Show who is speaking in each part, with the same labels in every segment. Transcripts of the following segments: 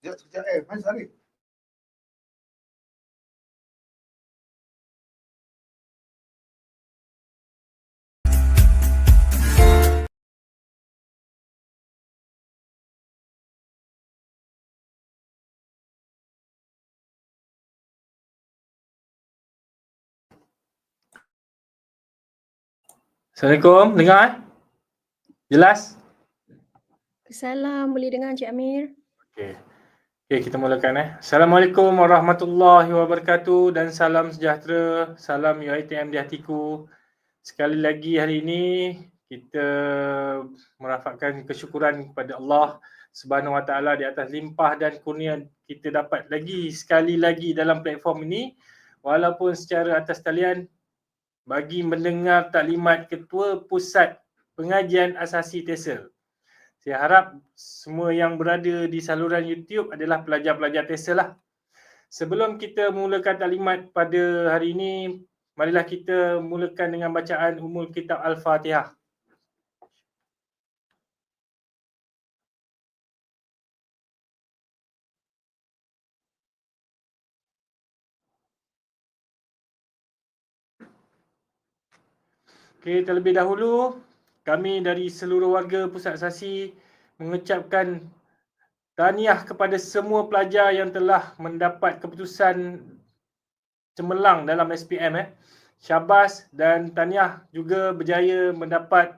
Speaker 1: Sekejap, mana Sarif?
Speaker 2: Assalamualaikum, dengar? Jelas?
Speaker 3: Salam, boleh dengar Encik Amir?
Speaker 2: Okey, kita mulakan. Assalamualaikum warahmatullahi wabarakatuh dan salam sejahtera, salam UiTM di hatiku. Sekali lagi hari ini kita merafakkan kesyukuran kepada Allah Subhanahu Wa Taala di atas limpah dan kurnia kita dapat lagi sekali lagi dalam platform ini walaupun secara atas talian bagi mendengar taklimat Ketua Pusat Pengajian Asasi TESL. Saya harap semua yang berada di saluran YouTube adalah pelajar-pelajar TESL lah. Sebelum kita mulakan taklimat pada hari ini, marilah kita mulakan dengan bacaan Ummul Kitab Al-Fatihah. Okey, terlebih dahulu kami dari seluruh warga Pusat Asasi mengucapkan tahniah kepada semua pelajar yang telah mendapat keputusan cemerlang dalam SPM. Syabas dan tahniah juga berjaya mendapat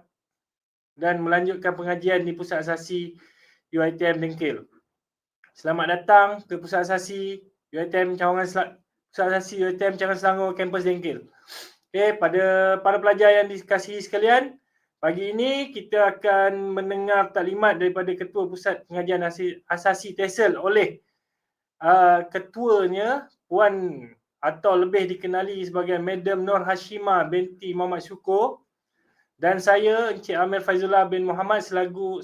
Speaker 2: dan melanjutkan pengajian di Pusat Asasi UiTM Dengkil. Selamat datang ke Pusat Asasi UiTM Cawangan Pusat Asasi UiTM Cawangan Selangor Kampus Dengkil. Okey, pada para pelajar yang dikasihi sekalian, pagi ini kita akan mendengar taklimat daripada Ketua Pusat Pengajian Asasi TESL oleh ketuanya Puan atau lebih dikenali sebagai Madam Nur Hashima binti Muhammad Sukor dan saya Encik Amir Faizullah bin Muhammad selaku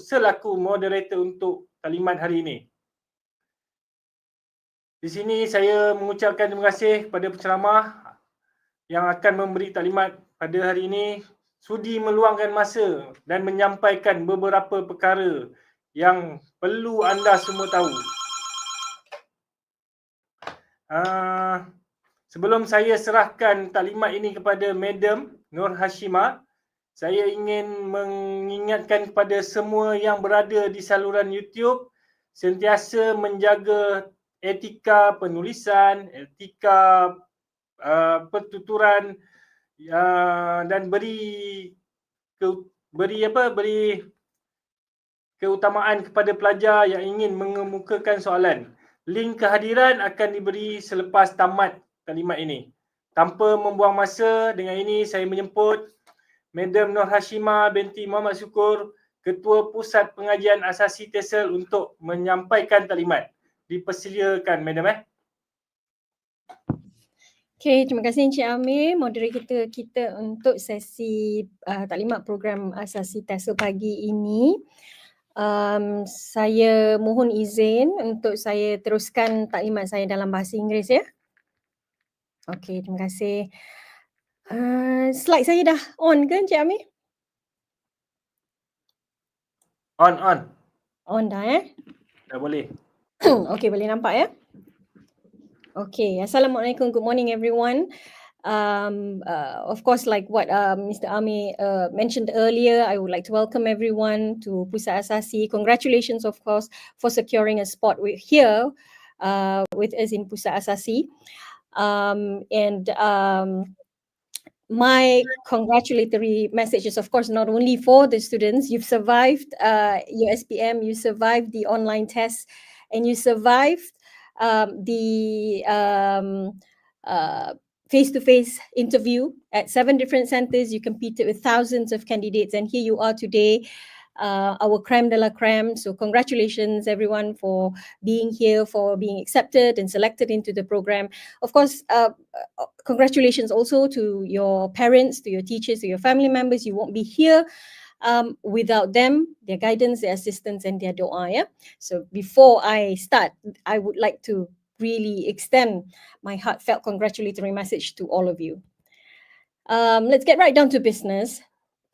Speaker 2: moderator untuk taklimat hari ini. Di sini saya mengucapkan terima kasih kepada penceramah yang akan memberi taklimat pada hari ini sudi meluangkan masa dan menyampaikan beberapa perkara yang perlu anda semua tahu. Sebelum saya serahkan taklimat ini kepada Madam Nur Hashima, saya ingin mengingatkan kepada semua yang berada di saluran YouTube sentiasa menjaga etika penulisan, etika pertuturan dan beri keutamaan kepada pelajar yang ingin mengemukakan soalan. Link kehadiran akan diberi selepas tamat taklimat ini. Tanpa membuang masa, dengan ini saya menjemput Madam Nur Hashima binti Muhammad Sukor, Ketua Pusat Pengajian Asasi TESL untuk menyampaikan taklimat. Dipersilakan Madam.
Speaker 3: Okay, terima kasih Encik Amir, moderator kita untuk sesi taklimat program Asasi TESL pagi ini. Saya mohon izin untuk saya teruskan taklimat saya dalam bahasa Inggeris ya. Okay, terima kasih. Slide saya dah on ke Encik Amir? On dah
Speaker 2: Dah boleh.
Speaker 3: Okay, boleh nampak ya? Okay, Assalamualaikum, good morning everyone. Of course, like what Mr. Amir mentioned earlier, I would like to welcome everyone to Pusat Asasi. Congratulations, of course, for securing a spot here with us in Pusat Asasi. My congratulatory message is, of course, not only for the students. You've survived your SPM, you survived the online test, and you survived the face-to-face interview at 7 different centers. You competed with thousands of candidates, and here you are today, our creme de la creme. So congratulations everyone for being here, for being accepted and selected into the program. Of course, congratulations also to your parents, to your teachers, to your family members. You won't be here without them, their guidance, their assistance, and their dua. Yeah. So before I start, I would like to really extend my heartfelt congratulatory message to all of you. Let's get right down to business.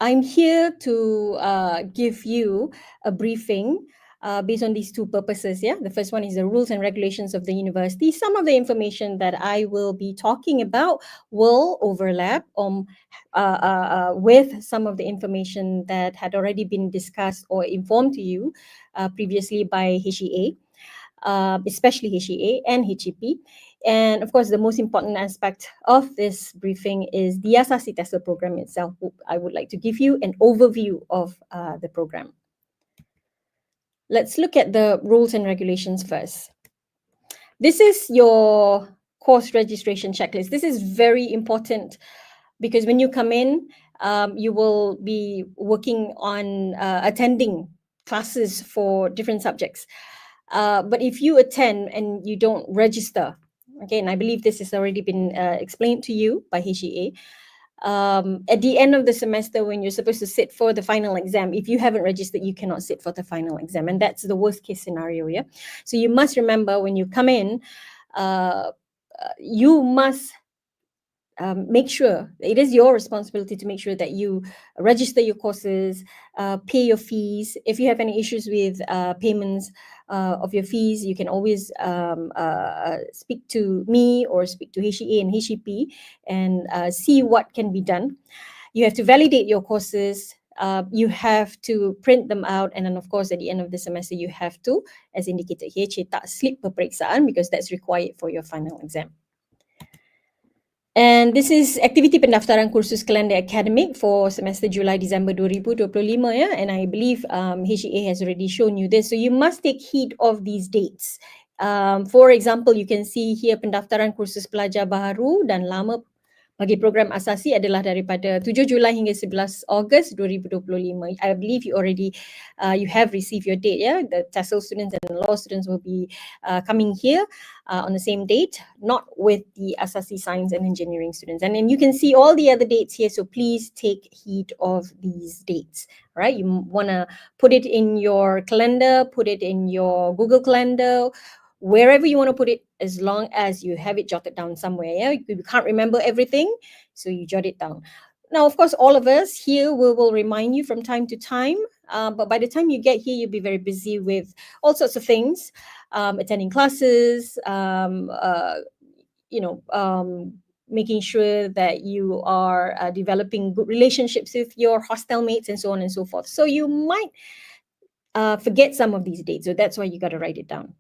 Speaker 3: I'm here to give you a briefing based on these two purposes. Yeah, the first one is the rules and regulations of the university. Some of the information that I will be talking about will overlap with some of the information that had already been discussed or informed to you previously by HEA. Especially HEA and HEP. And of course, the most important aspect of this briefing is the Asasi TESL program itself. I would like to give you an overview of the program. Let's look at the rules and regulations first. This is your course registration checklist. This is very important because when you come in, you will be working on attending classes for different subjects. But if you attend and you don't register, okay, and I believe this has already been explained to you by HEA, at the end of the semester when you're supposed to sit for the final exam, if you haven't registered, you cannot sit for the final exam, and that's the worst case scenario. Yeah, so you must remember when you come in, you must make sure it is your responsibility to make sure that you register your courses, pay your fees. If you have any issues with payments of your fees, you can always speak to me or speak to HEA and HEP and see what can be done. You have to validate your courses. You have to print them out, and then of course at the end of the semester you have to, as indicated here, cetak slip peperiksaan because that's required for your final exam. And this is aktiviti pendaftaran kursus kalender akademik for semester Julai-Disember 2025 ya, and I believe HEA has already shown you this, so you must take heed of these dates. For example, you can see here pendaftaran kursus pelajar baharu dan lama bagi program asasi adalah daripada 7 Julai hingga 11 Ogos 2025. I believe you already you have received your date. Yeah, the TESL students and law students will be coming here on the same date, not with the Asasi Science and Engineering students. And then you can see all the other dates here, so please take heed of these dates. Right, you want to put it in your calendar, put it in your Google Calendar, wherever you want to put it, as long as you have it jotted down somewhere. Yeah, you can't remember everything, so you jot it down. Now, of course, all of us here will remind you from time to time, but by the time you get here, you'll be very busy with all sorts of things, attending classes, making sure that you are developing good relationships with your hostel mates and so on and so forth. So you might forget some of these dates, so that's why you got to write it down.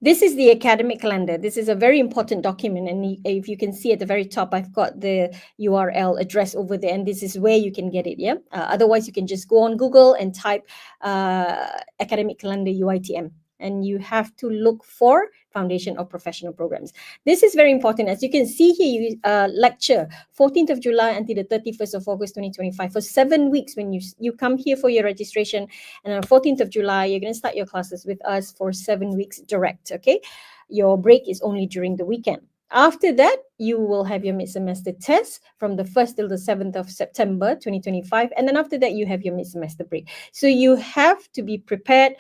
Speaker 3: This is the academic calendar. This is a very important document, and if you can see at the very top, I've got the URL address over there, and this is where you can get it. Yeah. Otherwise, you can just go on Google and type academic calendar UITM, and you have to look for Foundation of Professional Programs. This is very important. As you can see here, lecture 14th of July until the 31st of August 2025 for 7 weeks. When you come here for your registration, and on 14th of July, you're going to start your classes with us for 7 weeks direct. Okay, your break is only during the weekend. After that, you will have your mid-semester test from the 1st till the 7th of September 2025, and then after that, you have your mid-semester break. So you have to be prepared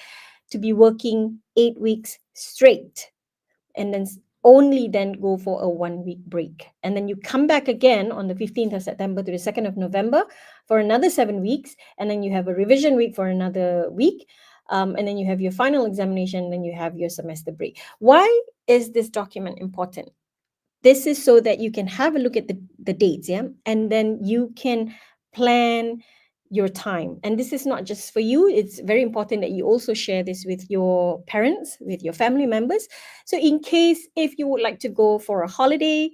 Speaker 3: to be working 8 weeks straight, and then only then go for a 1 week break. And then you come back again on the 15th of September to the 2nd of November for another 7 weeks, and then you have a revision week for another week, and then you have your final examination, and then you have your semester break. Why is this document important? This is so that you can have a look at the dates, yeah, and then you can plan your time. And this is not just for you, it's very important that you also share this with your parents, with your family members. So in case if you would like to go for a holiday,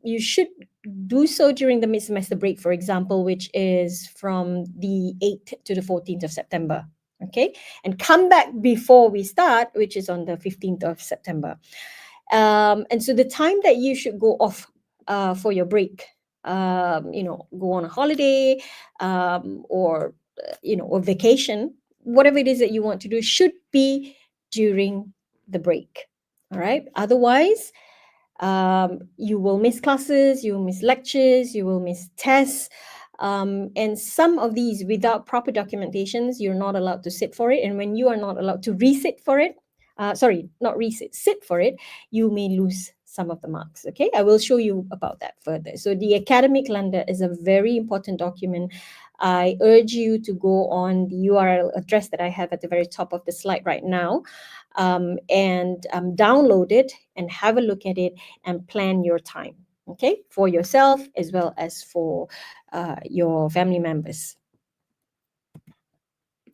Speaker 3: you should do so during the mid-semester break, for example, which is from the 8th to the 14th of September. Okay, and come back before we start, which is on the 15th of September. And so the time that you should go off for your break, go on a holiday, or or vacation, whatever it is that you want to do, should be during the break. All right. Otherwise, you will miss classes, you will miss lectures, you will miss tests. And some of these, without proper documentations, you're not allowed to sit for it. And when you are not allowed to resit for it, sit for it, you may lose some of the marks. Okay, I will show you about that further. So the academic calendar is a very important document. I urge you to go on the URL address that I have at the very top of the slide right now, and download it and have a look at it and plan your time, okay, for yourself as well as for your family members.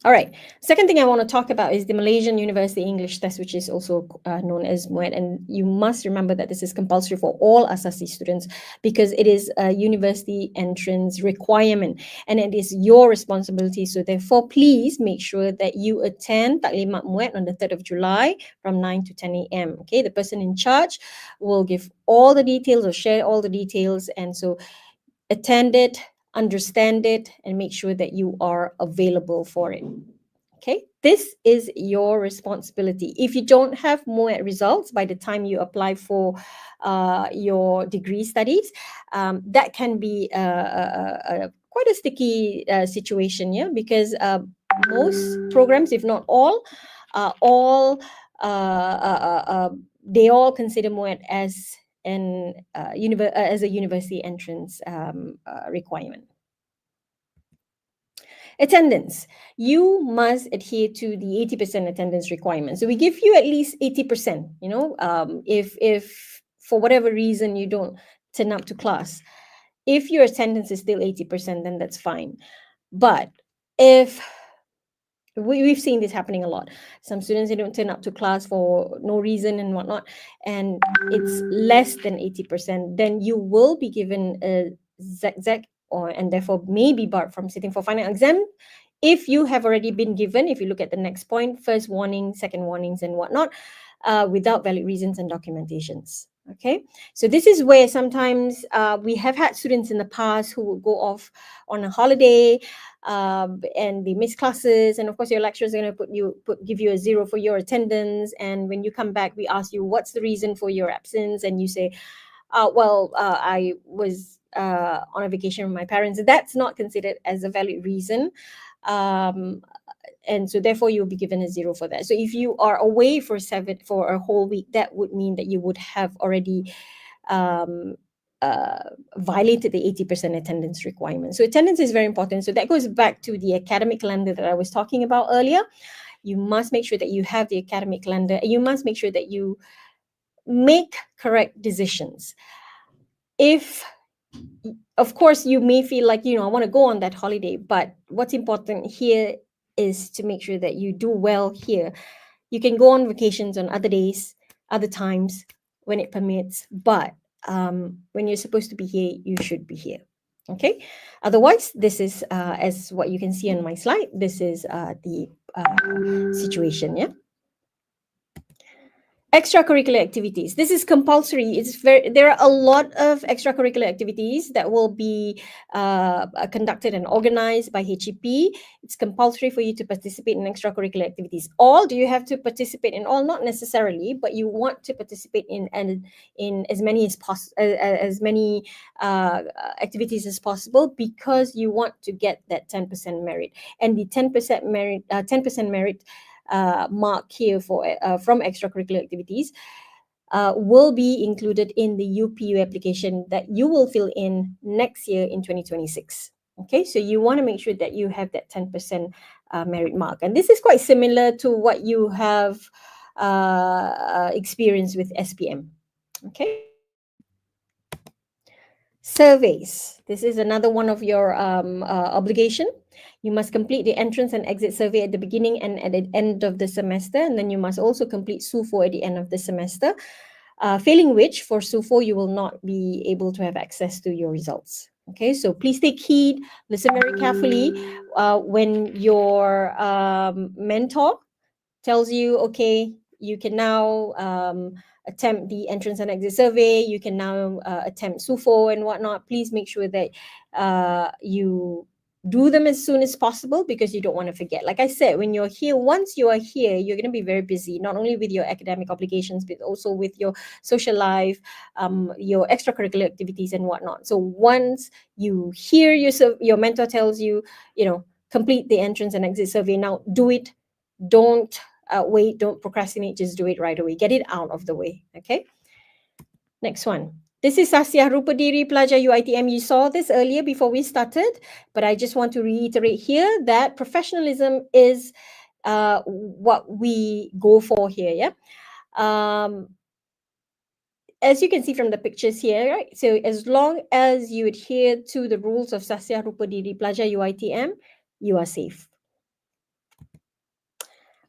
Speaker 3: All right, second thing I want to talk about is the Malaysian University English Test, which is also known as MUET. And you must remember that this is compulsory for all Asasi students because it is a university entrance requirement and it is your responsibility. So therefore, please make sure that you attend Taklimat MUET on the 3rd of July from 9 to 10 a.m. Okay, the person in charge will give all the details or share all the details. And so attend it, understand it, and make sure that you are available for it. Okay, this is your responsibility. If you don't have MUET results by the time you apply for your degree studies, that can be quite a sticky situation, yeah, because most programs, if not all, they all consider MUET as as a university entrance requirement. Attendance. You must adhere to the 80% attendance requirement. So we give you at least 80%, you know, if for whatever reason you don't turn up to class. If your attendance is still 80%, then that's fine. But if we've seen this happening a lot. Some students, they don't turn up to class for no reason and whatnot, and it's less than 80%, then you will be given a ZEC and therefore may be barred from sitting for final exam. If you have already been given, if you look at the next point, first warning, second warnings and whatnot, without valid reasons and documentations. Okay, so this is where sometimes we have had students in the past who will go off on a holiday and they miss classes, and of course your lecturer is going to give you a 0 for your attendance, and when you come back we ask you what's the reason for your absence, and you say I was on a vacation with my parents. That's not considered as a valid reason, and so therefore you'll be given a 0 for that. So if you are away for a whole week, that would mean that you would have already violated the 80% attendance requirement. So attendance is very important. So that goes back to the academic calendar that I was talking about earlier. You must make sure that you have the academic calendar, and you must make sure that you make correct decisions. If, of course, you may feel like, I want to go on that holiday, but what's important here is to make sure that you do well here. You can go on vacations on other days, other times when it permits, but when you're supposed to be here, you should be here. Okay. Otherwise, this is as what you can see on my slide. This is the situation. Yeah. Extracurricular activities. This is compulsory. There are a lot of extracurricular activities that will be conducted and organized by HEP. It's compulsory for you to participate in extracurricular activities. Do you have to participate in all? Not necessarily, but you want to participate in as many as many activities as possible, because you want to get that 10% merit. And the 10% merit mark here for from extracurricular activities will be included in the UPU application that you will fill in next year in 2026. Okay, so you want to make sure that you have that 10% merit mark, and this is quite similar to what you have experienced with SPM. Okay. Surveys. This is another one of your obligation. You must complete the entrance and exit survey at the beginning and at the end of the semester, and then you must also complete SUFO at the end of the semester. Failing which, for SUFO, you will not be able to have access to your results. Okay, so please take heed, listen very carefully when your mentor tells you, okay, you can now attempt the entrance and exit survey, you can now attempt SUFO and whatnot. Please make sure that you do them as soon as possible, because you don't want to forget. Like I said, when you're here, once you are here, you're going to be very busy, not only with your academic obligations, but also with your social life, your extracurricular activities and whatnot. So once you hear your mentor tells you, complete the entrance and exit survey, now do it. Don't wait, don't procrastinate, just do it right away. Get it out of the way, okay? Next one. This is Sasia Rupa Diri Pelajar UiTM. You saw this earlier before we started, but I just want to reiterate here that professionalism is what we go for here. Yeah. As you can see from the pictures here, right? So as long as you adhere to the rules of Sasia Rupa Diri Pelajar UiTM, you are safe.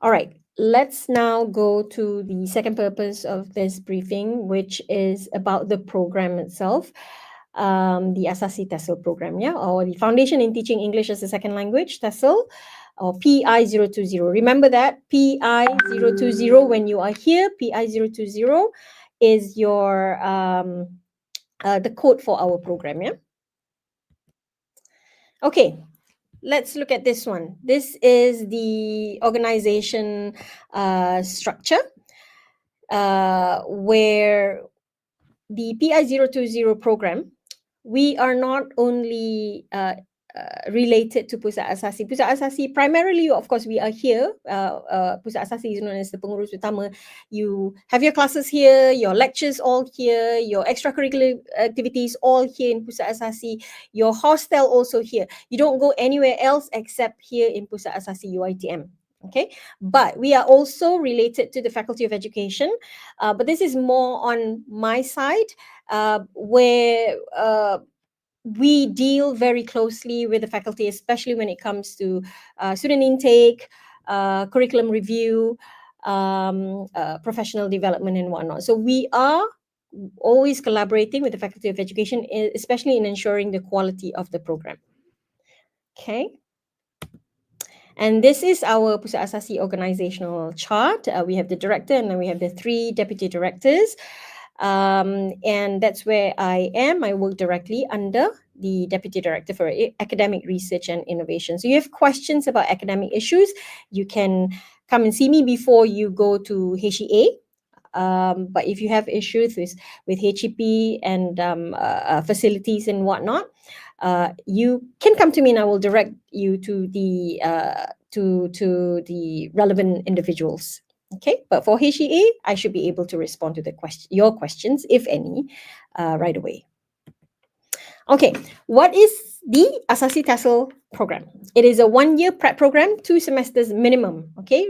Speaker 3: All right, let's now go to the second purpose of this briefing, which is about the program itself, the Asasi TESL program, yeah, or the Foundation in Teaching English as a Second Language, TESL, or PI020. Remember that PI020 when you are here, PI020 is your the code for our program, yeah. Okay, let's look at this one. This is the organization structure where the PI020 program, we are not only related to Pusat Asasi. Pusat Asasi, primarily, of course, we are here. Pusat Asasi is known as the pengurus utama. You have your classes here, your lectures all here, your extracurricular activities all here in Pusat Asasi, your hostel also here. You don't go anywhere else except here in Pusat Asasi UiTM. Okay, but we are also related to the Faculty of Education, but this is more on my side, where we deal very closely with the faculty, especially when it comes to student intake, curriculum review, professional development and whatnot. So we are always collaborating with the Faculty of Education, especially in ensuring the quality of the program. Okay. And this is our Pusat Asasi organizational chart. We have the director and then we have the 3 deputy directors. And that's where I am. I work directly under the Deputy Director for Academic Research and Innovation. So you have questions about academic issues, you can come and see me before you go to HEA. But if you have issues with HEP and facilities and whatnot, you can come to me and I will direct you to the relevant individuals. Okay, but for HEA, I should be able to respond to your questions, if any, right away. Okay, what is the Asasi TESL program? It is a 1-year prep program, 2 semesters minimum. Okay,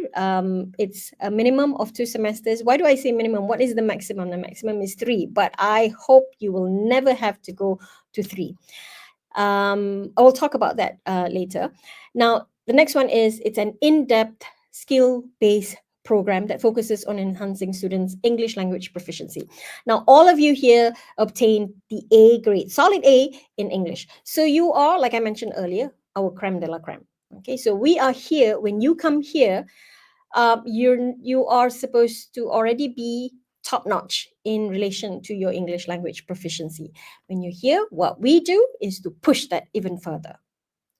Speaker 3: it's a minimum of 2 semesters. Why do I say minimum? What is the maximum? The maximum is 3, but I hope you will never have to go to 3. I will talk about that later. Now, the next one is it's an in-depth skill-based program that focuses on enhancing students' English language proficiency. Now, all of you here obtained the A grade, solid A in English. So you are, like I mentioned earlier, our creme de la creme. Okay, so we are here. When you come here, you are supposed to already be top-notch in relation to your English language proficiency. When you're here, what we do is to push that even further.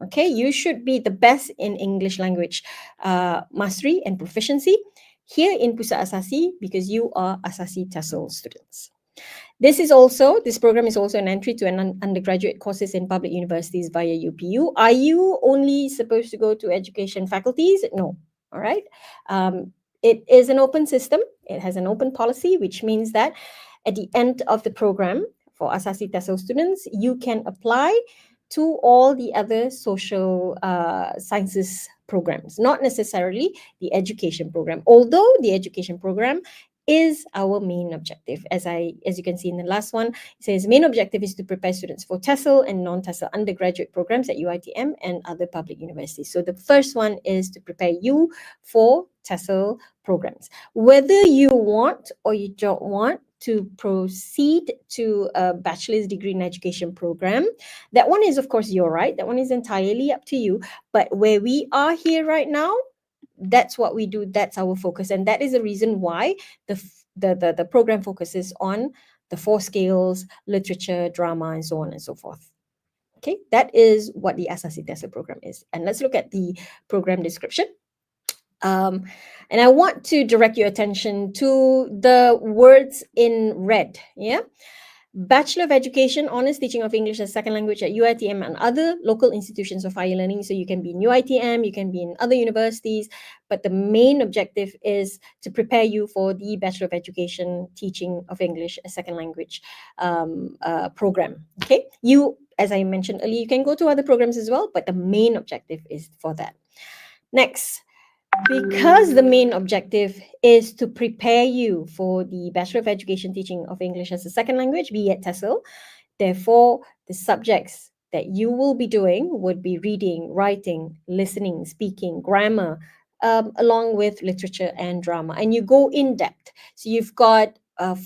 Speaker 3: Okay, you should be the best in English language mastery and proficiency here in Pusat Asasi because you are Asasi TESL students. This program is also an entry to an undergraduate courses in public universities via UPU. Are you only supposed to go to education faculties? No. All right. It is an open system. It has an open policy, which means that at the end of the program for Asasi TESL students, you can apply to all the other social sciences programs, not necessarily the education program, although the education program is our main objective. As you can see in the last one, it says main objective is to prepare students for TESL and non-TESL undergraduate programs at UiTM and other public universities. So the first one is to prepare you for TESL programs. Whether you want or you don't want to proceed to a bachelor's degree in education program, that one is, of course, your right. That one is entirely up to you. But where we are here right now, that's what we do. That's our focus. And that is the reason why the program focuses on the 4 scales, literature, drama, and so on and so forth. Okay, that is what the Asasi TESL program is. And let's look at the program description. And I want to direct your attention to the words in red. Yeah. Bachelor of Education, Honours Teaching of English as Second Language at UiTM and other local institutions of higher learning. So you can be in UiTM, you can be in other universities, but the main objective is to prepare you for the Bachelor of Education Teaching of English as Second Language program. Okay, as I mentioned earlier, you can go to other programs as well, but the main objective is for that. Next, because the main objective is to prepare you for the Bachelor of Education Teaching of English as a Second Language, MUET TESL, therefore, the subjects that you will be doing would be reading, writing, listening, speaking, grammar, along with literature and drama. And you go in depth. So you've got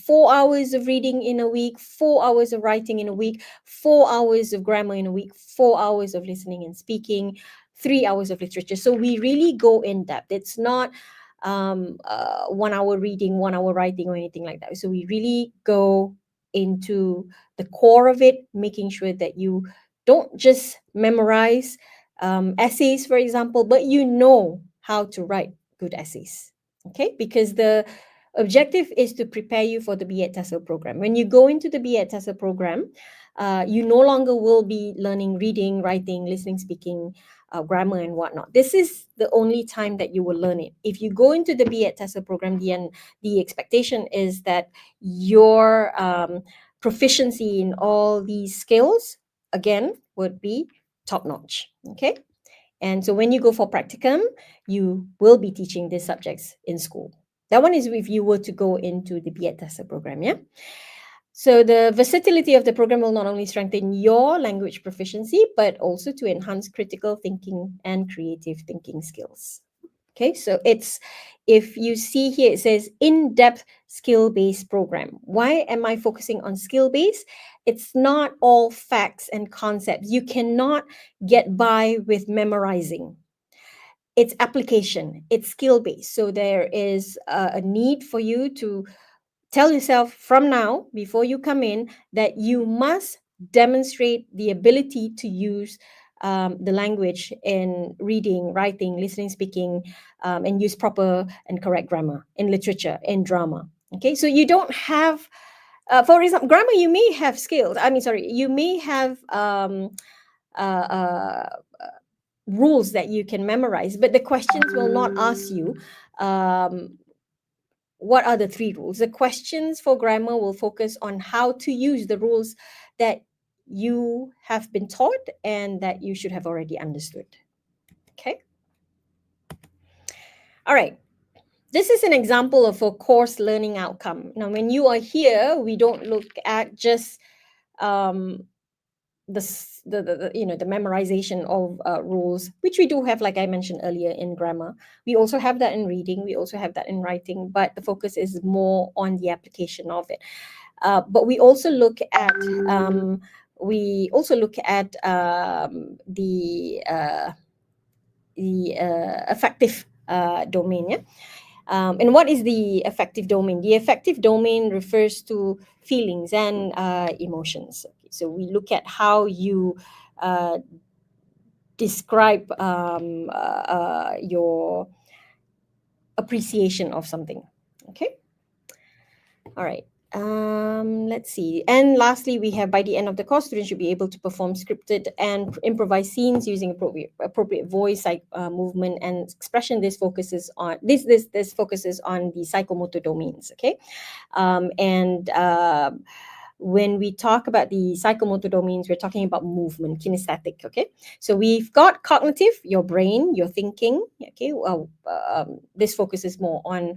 Speaker 3: 4 hours of reading in a week, 4 hours of writing in a week, 4 hours of grammar in a week, 4 hours of listening and speaking, 3 hours of literature. So we really go in depth. It's not 1 hour reading, 1 hour writing or anything like that. So we really go into the core of it, making sure that you don't just memorize essays, for example, but you know how to write good essays. Okay, because the objective is to prepare you for the MUET TESL program. When you go into the MUET TESL program, you no longer will be learning reading, writing, listening, speaking, grammar and whatnot. This is the only time that you will learn it. If you go into the MUET TESL program, the expectation is that your proficiency in all these skills, again, would be top-notch, okay? And so when you go for practicum, you will be teaching these subjects in school. That one is if you were to go into the MUET TESL program, yeah? So the versatility of the program will not only strengthen your language proficiency, but also to enhance critical thinking and creative thinking skills. Okay, so if you see here, it says in-depth skill-based program. Why am I focusing on skill-based? It's not all facts and concepts. You cannot get by with memorizing. It's application, it's skill-based. So there is a need for you to tell yourself from now, before you come in, that you must demonstrate the ability to use the language in reading, writing, listening, speaking, and use proper and correct grammar in literature, in drama. Okay, so you don't have, for example, grammar, you may have skills. You may have rules that you can memorize, but the questions will not ask you what are the 3 rules. The questions for grammar will focus on how to use the rules that you have been taught and that you should have already understood. Okay. All right. This is an example of a course learning outcome. Now, when you are here, we don't look at just the memorization of rules, which we do have, like I mentioned earlier, in grammar. We also have that in reading. We also have that in writing, but the focus is more on the application of it. But we also look at the affective domain. Yeah. And what is the affective domain? The affective domain refers to feelings and emotions. Okay, so we look at how you describe your appreciation of something. Okay. All right. Let's see. And lastly, we have, by the end of the course, students should be able to perform scripted and improvised scenes using appropriate voice, movement, and expression. This focuses on the psychomotor domains. Okay, when we talk about the psychomotor domains, we're talking about movement, kinesthetic. Okay, so we've got cognitive, your brain, your thinking. Okay, this focuses more on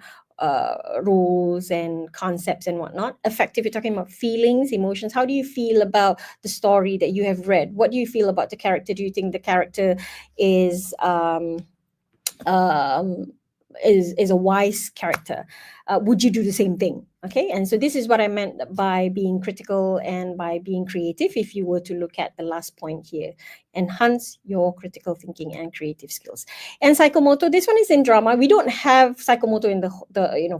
Speaker 3: rules and concepts and whatnot. Affective, you're talking about feelings, emotions. How do you feel about the story that you have read? What do you feel about the character? Do you think the character is a wise character? Would you do the same thing? Okay, and so this is what I meant by being critical and by being creative. If you were to look at the last point here, enhance your critical thinking and creative skills. And psychomotor, this one is in drama. We don't have psychomotor in the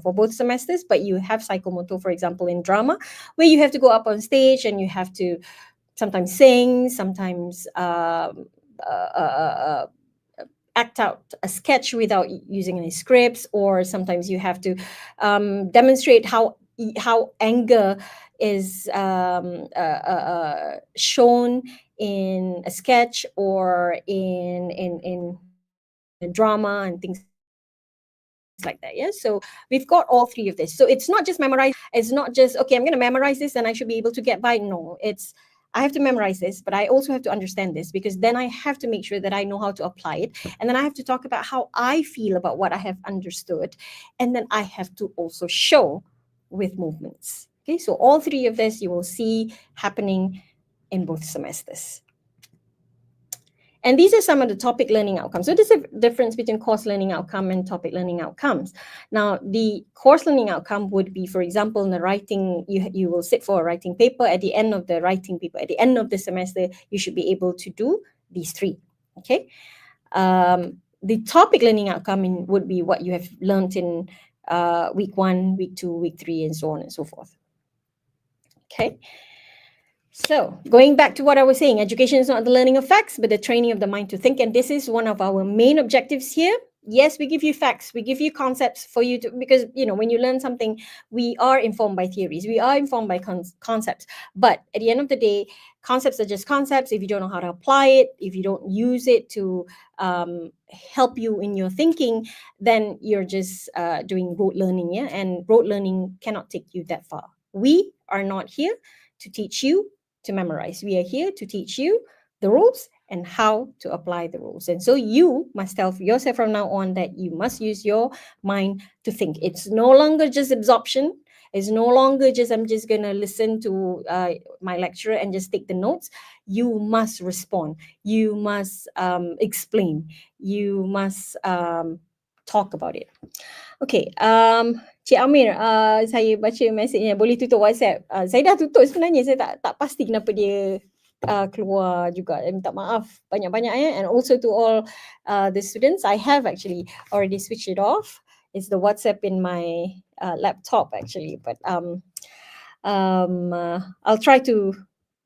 Speaker 3: for both semesters, but you have psychomotor, for example, in drama, where you have to go up on stage and you have to sometimes sing, sometimes act out a sketch without using any scripts, or sometimes you have to demonstrate how anger is shown in a sketch or in a drama and things like that. Yeah, so we've got all three of this. So it's not just memorize. It's not just, okay, I'm going to memorize this and I should be able to get by. No, it's, I have to memorize this, but I also have to understand this, because then I have to make sure that I know how to apply it. And then I have to talk about how I feel about what I have understood. And then I have to also show with movements. Okay, so all three of this you will see happening in both semesters. And these are some of the topic learning outcomes. So there's a difference between course learning outcome and topic learning outcomes. Now, the course learning outcome would be, for example, in the writing, you will sit for a writing paper. At the end of the writing paper, at the end of the semester, you should be able to do these three, okay? The topic learning outcome would be what you have learned in week 1, week 2, week 3, and so on and so forth, okay? So going back to what I was saying, education is not the learning of facts, but the training of the mind to think. And this is one of our main objectives here. Yes, we give you facts, we give you concepts for you to, because, you know, when you learn something, we are informed by theories, we are informed by concepts. But at the end of the day, concepts are just concepts. If you don't know how to apply it, if you don't use it to help you in your thinking, then you're just doing rote learning, yeah? And rote learning cannot take you that far. We are not here to teach you to memorize. We are here to teach you the rules and how to apply the rules. And so you must tell yourself from now on that you must use your mind to think. It's no longer just absorption. It's no longer just, I'm just going to listen to my lecturer and just take the notes. You must respond. You must explain. You must talk about it. Okay, Cik Amir, saya baca mesejnya, boleh tutup WhatsApp. Saya dah tutup sebenarnya, saya tak pasti kenapa dia keluar juga. Minta maaf banyak-banyak ya. And also to all the students, I have actually already switched it off. It's the WhatsApp in my laptop actually, but I'll try to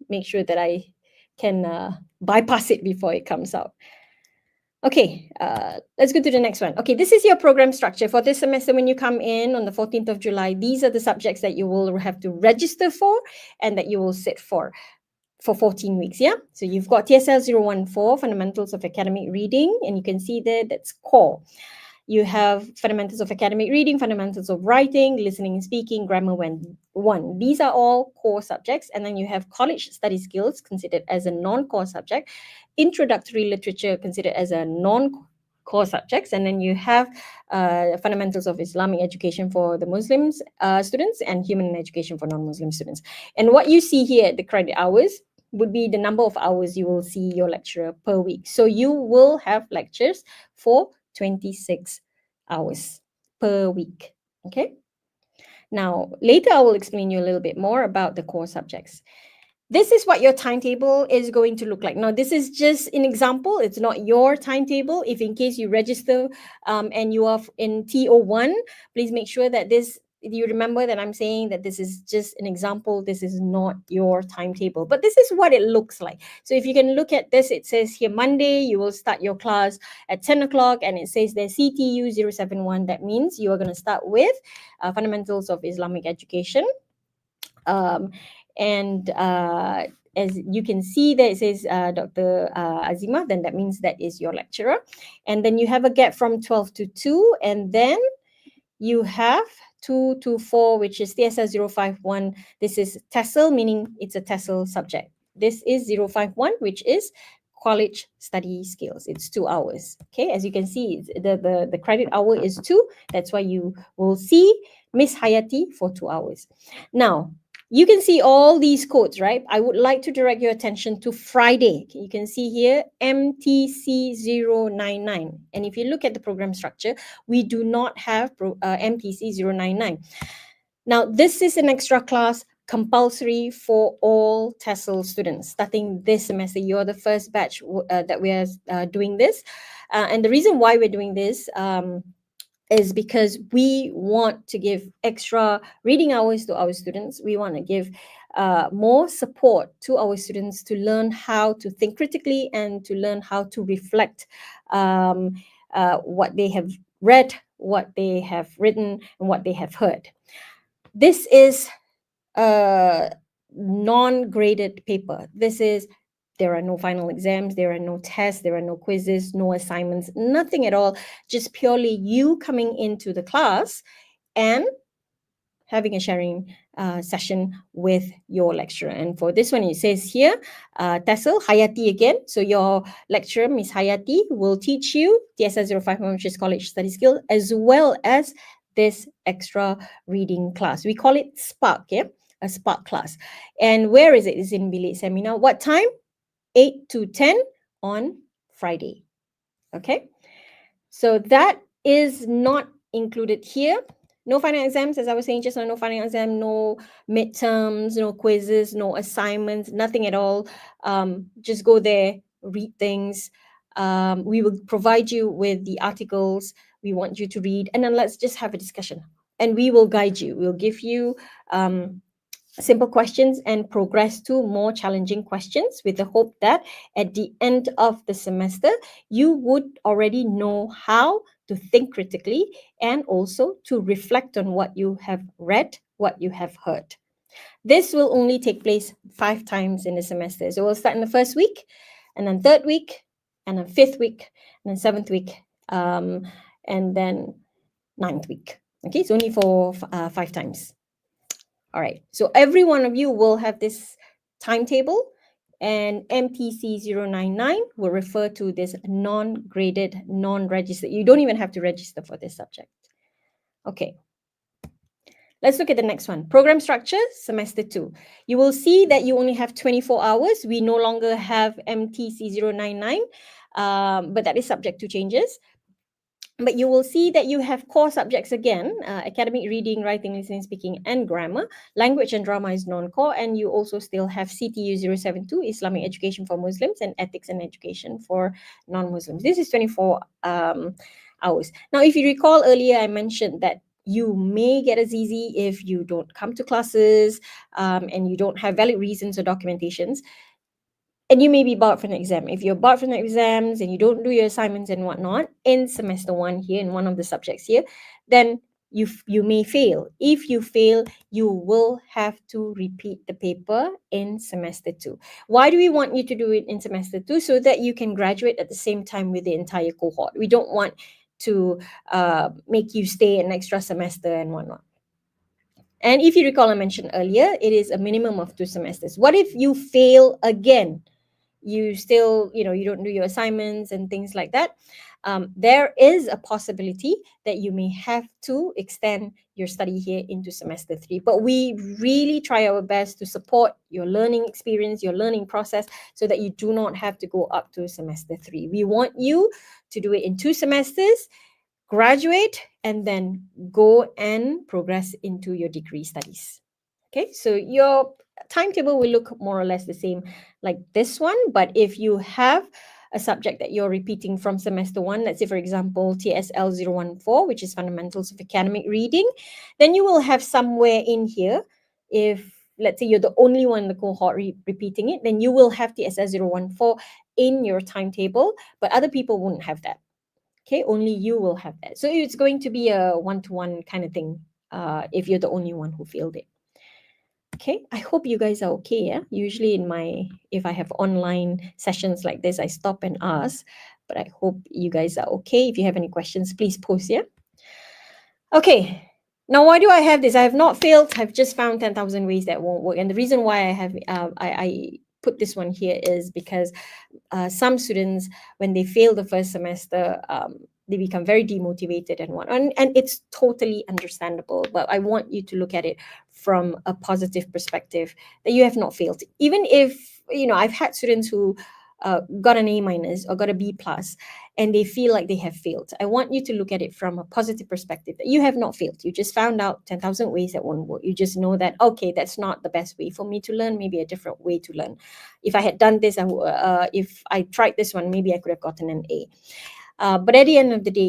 Speaker 3: make sure that I can bypass it before it comes out. Okay, let's go to the next one. Okay, this is your program structure for this semester. When you come in on the 14th of July, these are the subjects that you will have to register for and that you will sit for 14 weeks, yeah? So you've got TESL 014, Fundamentals of Academic Reading, and you can see there that's core. You have Fundamentals of Academic Reading, Fundamentals of Writing, Listening and Speaking, Grammar 1. These are all core subjects. And then you have College Study Skills considered as a non-core subject, Introductory Literature considered as a non-core subjects. And then you have Fundamentals of Islamic Education for the Muslims students and Human Education for non-Muslim students. And what you see here at the credit hours would be the number of hours you will see your lecturer per week. So you will have lectures for 26 hours per week, okay? Now, later I will explain you a little bit more about the core subjects. This is what your timetable is going to look like. Now, this is just an example. It's not your timetable. If in case you register and you are in TO1, please make sure that you remember that I'm saying that this is just an example. This is not your timetable, but this is what it looks like. So if you can look at this, it says here Monday, you will start your class at 10 o'clock and it says there CTU 071. That means you are going to start with Fundamentals of Islamic Education. As you can see there, it says Dr. Azima, then that means that is your lecturer. And then you have a gap from 12 to 2, and then you have 2 to 4, which is TESL 051. This is TESL, meaning it's a TESL subject. This is 051, which is college study skills. It's 2 hours. Okay, as you can see, the credit hour is 2. That's why you will see Miss Hayati for 2 hours. Now, you can see all these codes, right? I would like to direct your attention to Friday. You can see here MTC 099. And if you look at the program structure, we do not have MTC 099. Now, this is an extra class compulsory for all TESL students starting this semester. You're the first batch that we are doing this. And the reason why we're doing this is because we want to give extra reading hours to our students. We want to give more support to our students to learn how to think critically and to learn how to reflect what they have read, what they have written, and what they have heard. This is a non-graded paper. There are no final exams, there are no tests, there are no quizzes, no assignments, nothing at all. Just purely you coming into the class and having a sharing session with your lecturer. And for this one, it says here, TESL, Hayati again. So your lecturer, Miss Hayati, will teach you TSL 051, which is College Study Skill, as well as this extra reading class. We call it Spark, yeah? A Spark class. And where is it? It's in Bilik Seminar. What time? 8 to 10 on Friday. Okay? So that is not included here. No final exams, as I was saying just now, no final exam, no midterms, no quizzes, no assignments, nothing at all. Just go there, read things. We will provide you with the articles we want you to read, and then let's just have a discussion. And we will guide you. We'll give you simple questions and progress to more challenging questions with the hope that at the end of the semester, you would already know how to think critically and also to reflect on what you have read, what you have heard. This will only take place 5 times in the semester. So we'll start in the first week, and then third week, and then fifth week, and then seventh week, and then ninth week. Okay, it's only for 5 times. All right, so every one of you will have this timetable, and MTC 099 will refer to this non-graded, non-registered. You don't even have to register for this subject. Okay. Let's look at the next one. Program structure, semester 2. You will see that you only have 24 hours. We no longer have MTC 099, but that is subject to changes. But you will see that you have core subjects again, academic reading, writing, listening, speaking, and grammar. Language and drama is non-core, and you also still have CTU 072, Islamic education for Muslims, and ethics and education for non-Muslims. This is 24 hours. Now, if you recall earlier, I mentioned that you may get a ZZ if you don't come to classes and you don't have valid reasons or documentations. And you may be barred from an exam. If you're barred from the exams and you don't do your assignments and whatnot in semester 1 here, in one of the subjects here, then you may fail. If you fail, you will have to repeat the paper in semester 2. Why do we want you to do it in semester 2? So that you can graduate at the same time with the entire cohort. We don't want to make you stay an extra semester and whatnot. And if you recall, I mentioned earlier, it is a minimum of 2 semesters. What if you fail again? You still, you don't do your assignments and things like that. There is a possibility that you may have to extend your study here into semester 3. But we really try our best to support your learning experience, your learning process, so that you do not have to go up to semester 3. We want you to do it in 2 semesters, graduate, and then go and progress into your degree studies. Okay, so your timetable will look more or less the same like this one, but if you have a subject that you're repeating from semester 1, let's say for example TSL 014, which is Fundamentals of Academic Reading, then you will have somewhere in here, if let's say you're the only one in the cohort repeating it, then you will have TSL 014 in your timetable, but other people won't have that. Okay, only you will have that. So it's going to be a one-to-one kind of thing if you're the only one who failed it. Okay, I hope you guys are okay. Yeah, usually if I have online sessions like this, I stop and ask, but I hope you guys are okay. If you have any questions, please post. Yeah. Okay. Now, why do I have this? I have not failed. I've just found 10,000 ways that won't work, and the reason why I have I put this one here is because some students, when they fail the first semester, they become very demotivated and whatnot. And it's totally understandable, but I want you to look at it from a positive perspective, that you have not failed. Even if, I've had students who got an A- or got a B+, and they feel like they have failed. I want you to look at it from a positive perspective, that you have not failed. You just found out 10,000 ways that won't work. You just know that, okay, that's not the best way for me to learn, maybe a different way to learn. If I had done this, if I tried this one, maybe I could have gotten an A. But at the end of the day,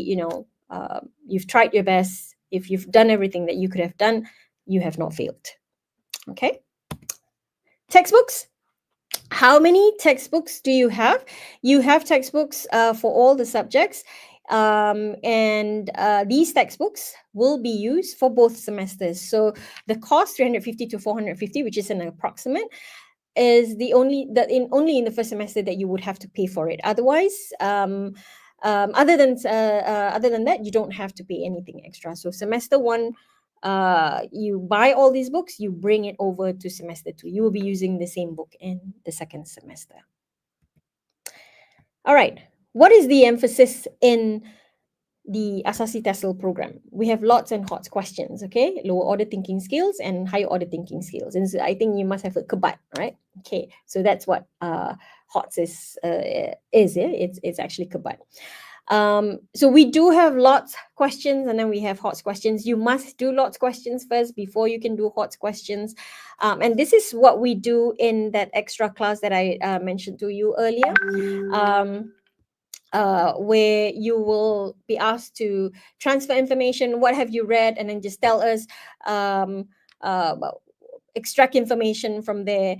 Speaker 3: you've tried your best. If you've done everything that you could have done, you have not failed. Okay. Textbooks. How many textbooks do you have? You have textbooks for all the subjects. And these textbooks will be used for both semesters. So the cost 350 to 450, which is an approximate, is only in the first semester that you would have to pay for it. Otherwise, other than that, you don't have to pay anything extra. So semester 1, you buy all these books, you bring it over to semester 2. You will be using the same book in the second semester. All right. What is the emphasis in the Asasi TESL program? We have lots and HOTS questions, okay? Lower order thinking skills and higher order thinking skills. And so I think you must have a kebat, right? Okay, so that's what HOTS is yeah? It's actually kebat. So we do have lots questions, and then we have HOTS questions. You must do lots questions first before you can do HOTS questions. And this is what we do in that extra class that I mentioned to you earlier. Where you will be asked to transfer information. What have you read? And then just tell us, extract information from there.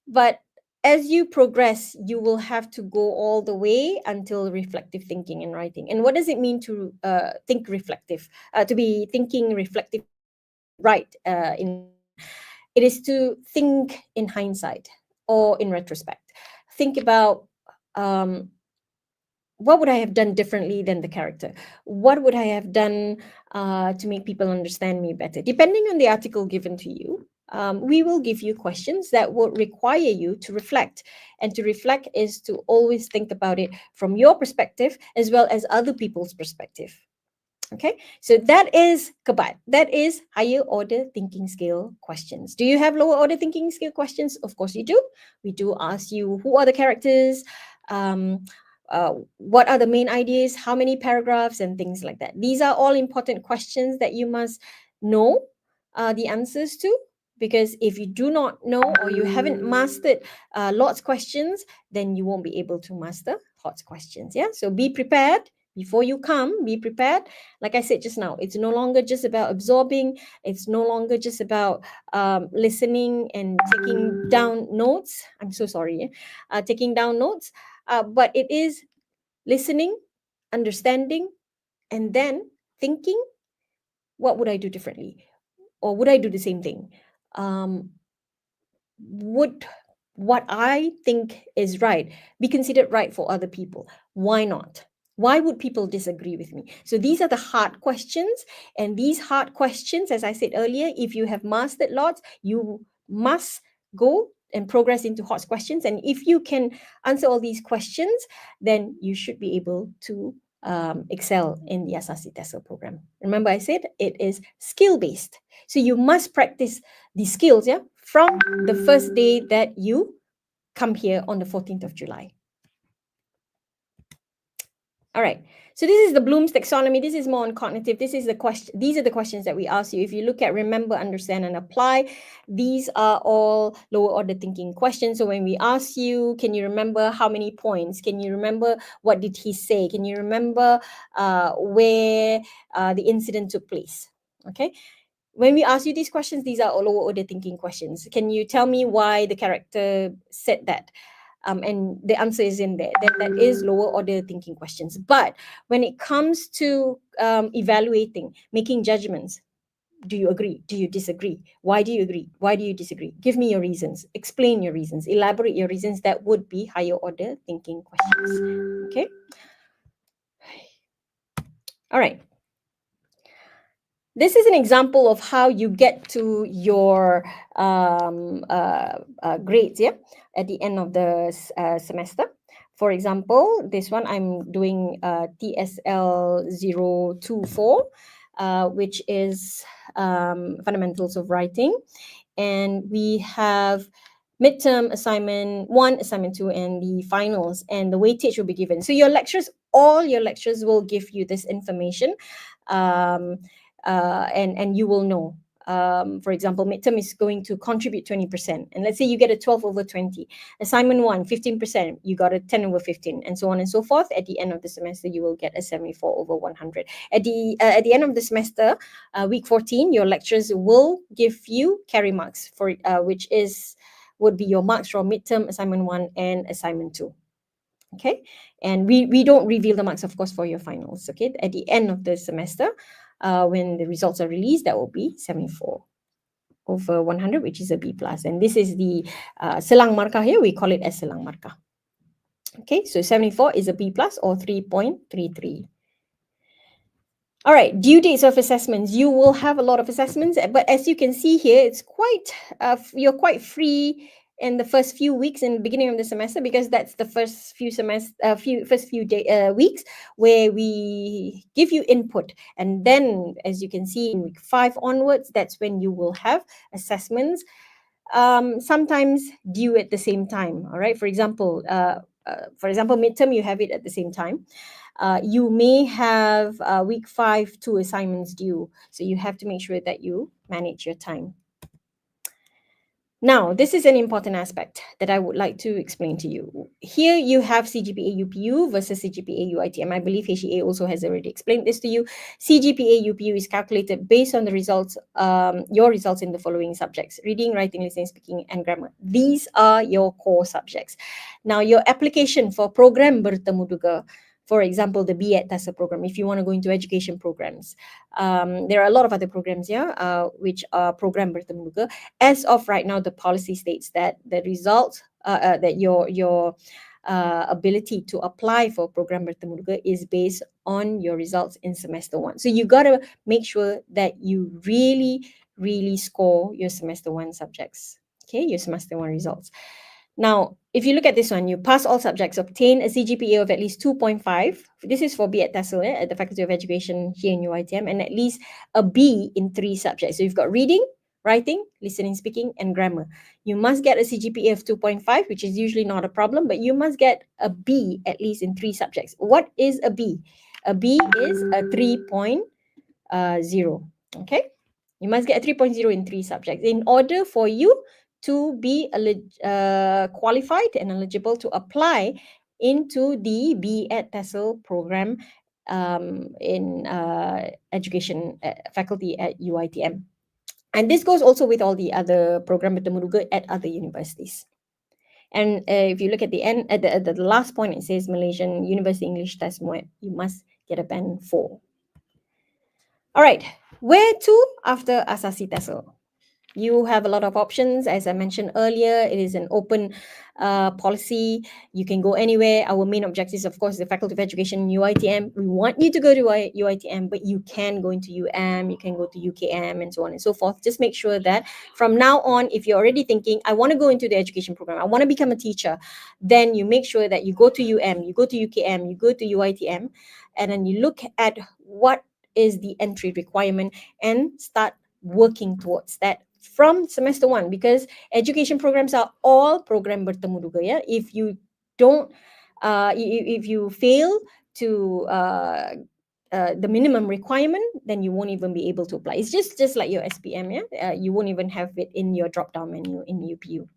Speaker 3: But as you progress, you will have to go all the way until reflective thinking and writing. And what does it mean to think reflective? To be thinking reflective, right? It is to think in hindsight or in retrospect. Think about what would I have done differently than the character? What would I have done to make people understand me better? Depending on the article given to you, we will give you questions that will require you to reflect. And to reflect is to always think about it from your perspective as well as other people's perspective. Okay, so that is kebat. That is higher order thinking skill questions. Do you have lower order thinking skill questions? Of course you do. We do ask you, who are the characters? What are the main ideas, how many paragraphs, and things like that. These are all important questions that you must know the answers to, because if you do not know or you haven't mastered lots questions, then you won't be able to master HOTS questions. Yeah, so be prepared. Before you come, be prepared. Like I said just now, it's no longer just about absorbing. It's no longer just about listening and taking down notes. I'm so sorry. Taking down notes. But it is listening, understanding, and then thinking, what would I do differently? Or would I do the same thing? Would what I think is right be considered right for other people? Why not? Why would people disagree with me? So these are the hard questions. And these hard questions, as I said earlier, if you have mastered lots, you must go and progress into HOTS questions. And if you can answer all these questions, then you should be able to excel in the Asasi TESL program. Remember, I said it is skill-based. So you must practice the skills, yeah, from the first day that you come here on the 14th of July. All right. So this is the Bloom's taxonomy. This is more on cognitive. This is the question. These are the questions that we ask you. If you look at remember, understand, and apply, these are all lower order thinking questions. So when we ask you, can you remember how many points? Can you remember what did he say? Can you remember where the incident took place? Okay. When we ask you these questions, these are all lower order thinking questions. Can you tell me why the character said that? And the answer is in there. Then that is lower order thinking questions. But when it comes to evaluating, making judgments, do you agree? Do you disagree? Why do you agree? Why do you disagree? Give me your reasons. Explain your reasons. Elaborate your reasons. That would be higher order thinking questions. Okay. All right. This is an example of how you get to your grades, yeah, at the end of the semester. For example, this one I'm doing TESL 024, which is fundamentals of writing. And we have midterm assignment 1, assignment 2, and the finals, and the weightage will be given. So your lectures, all your lectures will give you this information. And you will know. For example, midterm is going to contribute 20%. And let's say you get a 12 over 20. Assignment 1, 15%, you got a 10 over 15, and so on and so forth. At the end of the semester, you will get a 74 over 100. At the end of the semester, week 14, your lecturers will give you carry marks, for which would be your marks from midterm, assignment 1, and assignment 2. Okay, and we don't reveal the marks, of course, for your finals. Okay, at the end of the semester, when the results are released, that will be 74 over 100, which is a B plus. And this is the selang markah here. We call it as selang markah. Okay, so 74 is a B plus or 3.33. All right, due dates of assessments. You will have a lot of assessments, but as you can see here, it's quite you're quite free in the first few weeks in the beginning of the semester, because that's the first few weeks where we give you input, and then as you can see in week 5 onwards, that's when you will have assessments, sometimes due at the same time. All right, for example, midterm, you have it at the same time. You may have week 5 2 assignments due, so you have to make sure that you manage your time. Now, this is an important aspect that I would like to explain to you. Here you have CGPA UPU versus CGPA UITM. I believe HEA also has already explained this to you. CGPA UPU is calculated based on the results, your results in the following subjects: reading, writing, listening, speaking, and grammar. These are your core subjects. Now, your application for program bertemu duga, for example, the BET TESL program, if you want to go into education programs. There are a lot of other programs here, which are program bertemu duga. As of right now, the policy states that the results, that your ability to apply for program bertemu duga is based on your results in semester 1. So you got to make sure that you really score your semester 1 subjects, okay, your semester 1 results. Now, if you look at this one, you pass all subjects, obtain a CGPA of at least 2.5. This is for BET TESL at the Faculty of Education here in UITM, and at least a B in 3 subjects. So you've got reading, writing, listening, speaking, and grammar. You must get a CGPA of 2.5, which is usually not a problem, but you must get a B at least in 3 subjects. What is a B? A B is a 3.0. Okay? You must get a 3.0 in 3 subjects in order for you to be qualified and eligible to apply into the BET TESL program in education faculty at UITM. And this goes also with all the other program bertemu duga at other universities. And if you look at the end, at the last point, it says Malaysian University English Test MUET. You must get a band 4. All right, where to after Asasi TESL? You have a lot of options. As I mentioned earlier, it is an open policy. You can go anywhere. Our main objective is, of course, the Faculty of Education, UITM. We want you to go to UITM, but you can go into you can go to UKM, and so on and so forth. Just make sure that from now on, if you're already thinking, I want to go into the education program, I want to become a teacher, then you make sure that you go to you go to UKM, you go to UITM, and then you look at what is the entry requirement and start working towards that from semester 1, because education programs are all program bertemu duga. Yeah, if you don't, if you fail to the minimum requirement, then you won't even be able to apply. It's just like your SPM. Yeah, you won't even have it in your drop down menu in UPU.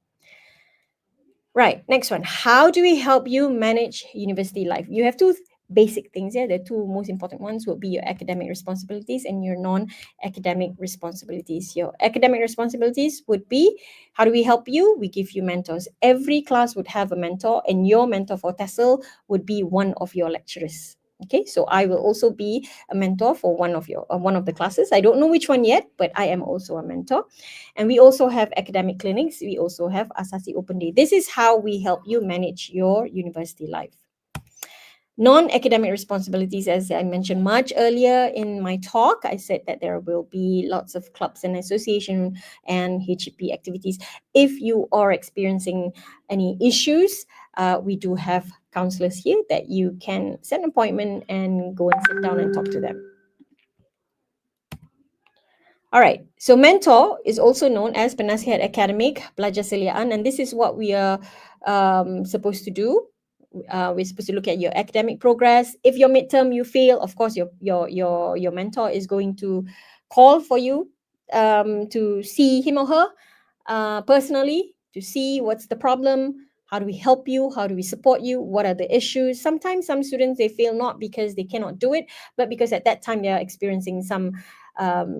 Speaker 3: Right, next one. How do we help you manage university life? You have 2 basic things here. The 2 most important ones will be your academic responsibilities and your non-academic responsibilities. Your academic responsibilities would be, how do we help you? We give you mentors. Every class would have a mentor, and your mentor for TESL would be one of your lecturers. Okay, so I will also be a mentor for one of the classes. I don't know which one yet, but I am also a mentor. And we also have academic clinics. We also have Asasi Open Day. This is how we help you manage your university life. Non-academic responsibilities, as I mentioned much earlier in my talk, I said that there will be lots of clubs and association and HEP activities. If you are experiencing any issues, we do have counselors here that you can set an appointment and go and sit down and talk to them. All right, so mentor is also known as penasihat akademik pelajar seliaan, and this is what we are supposed to do. We're supposed to look at your academic progress. If your midterm you fail, of course your mentor is going to call for you to see him or her personally, to see what's the problem, how do we help you, how do we support you, what are the issues. Sometimes some students, they fail not because they cannot do it, but because at that time they are experiencing some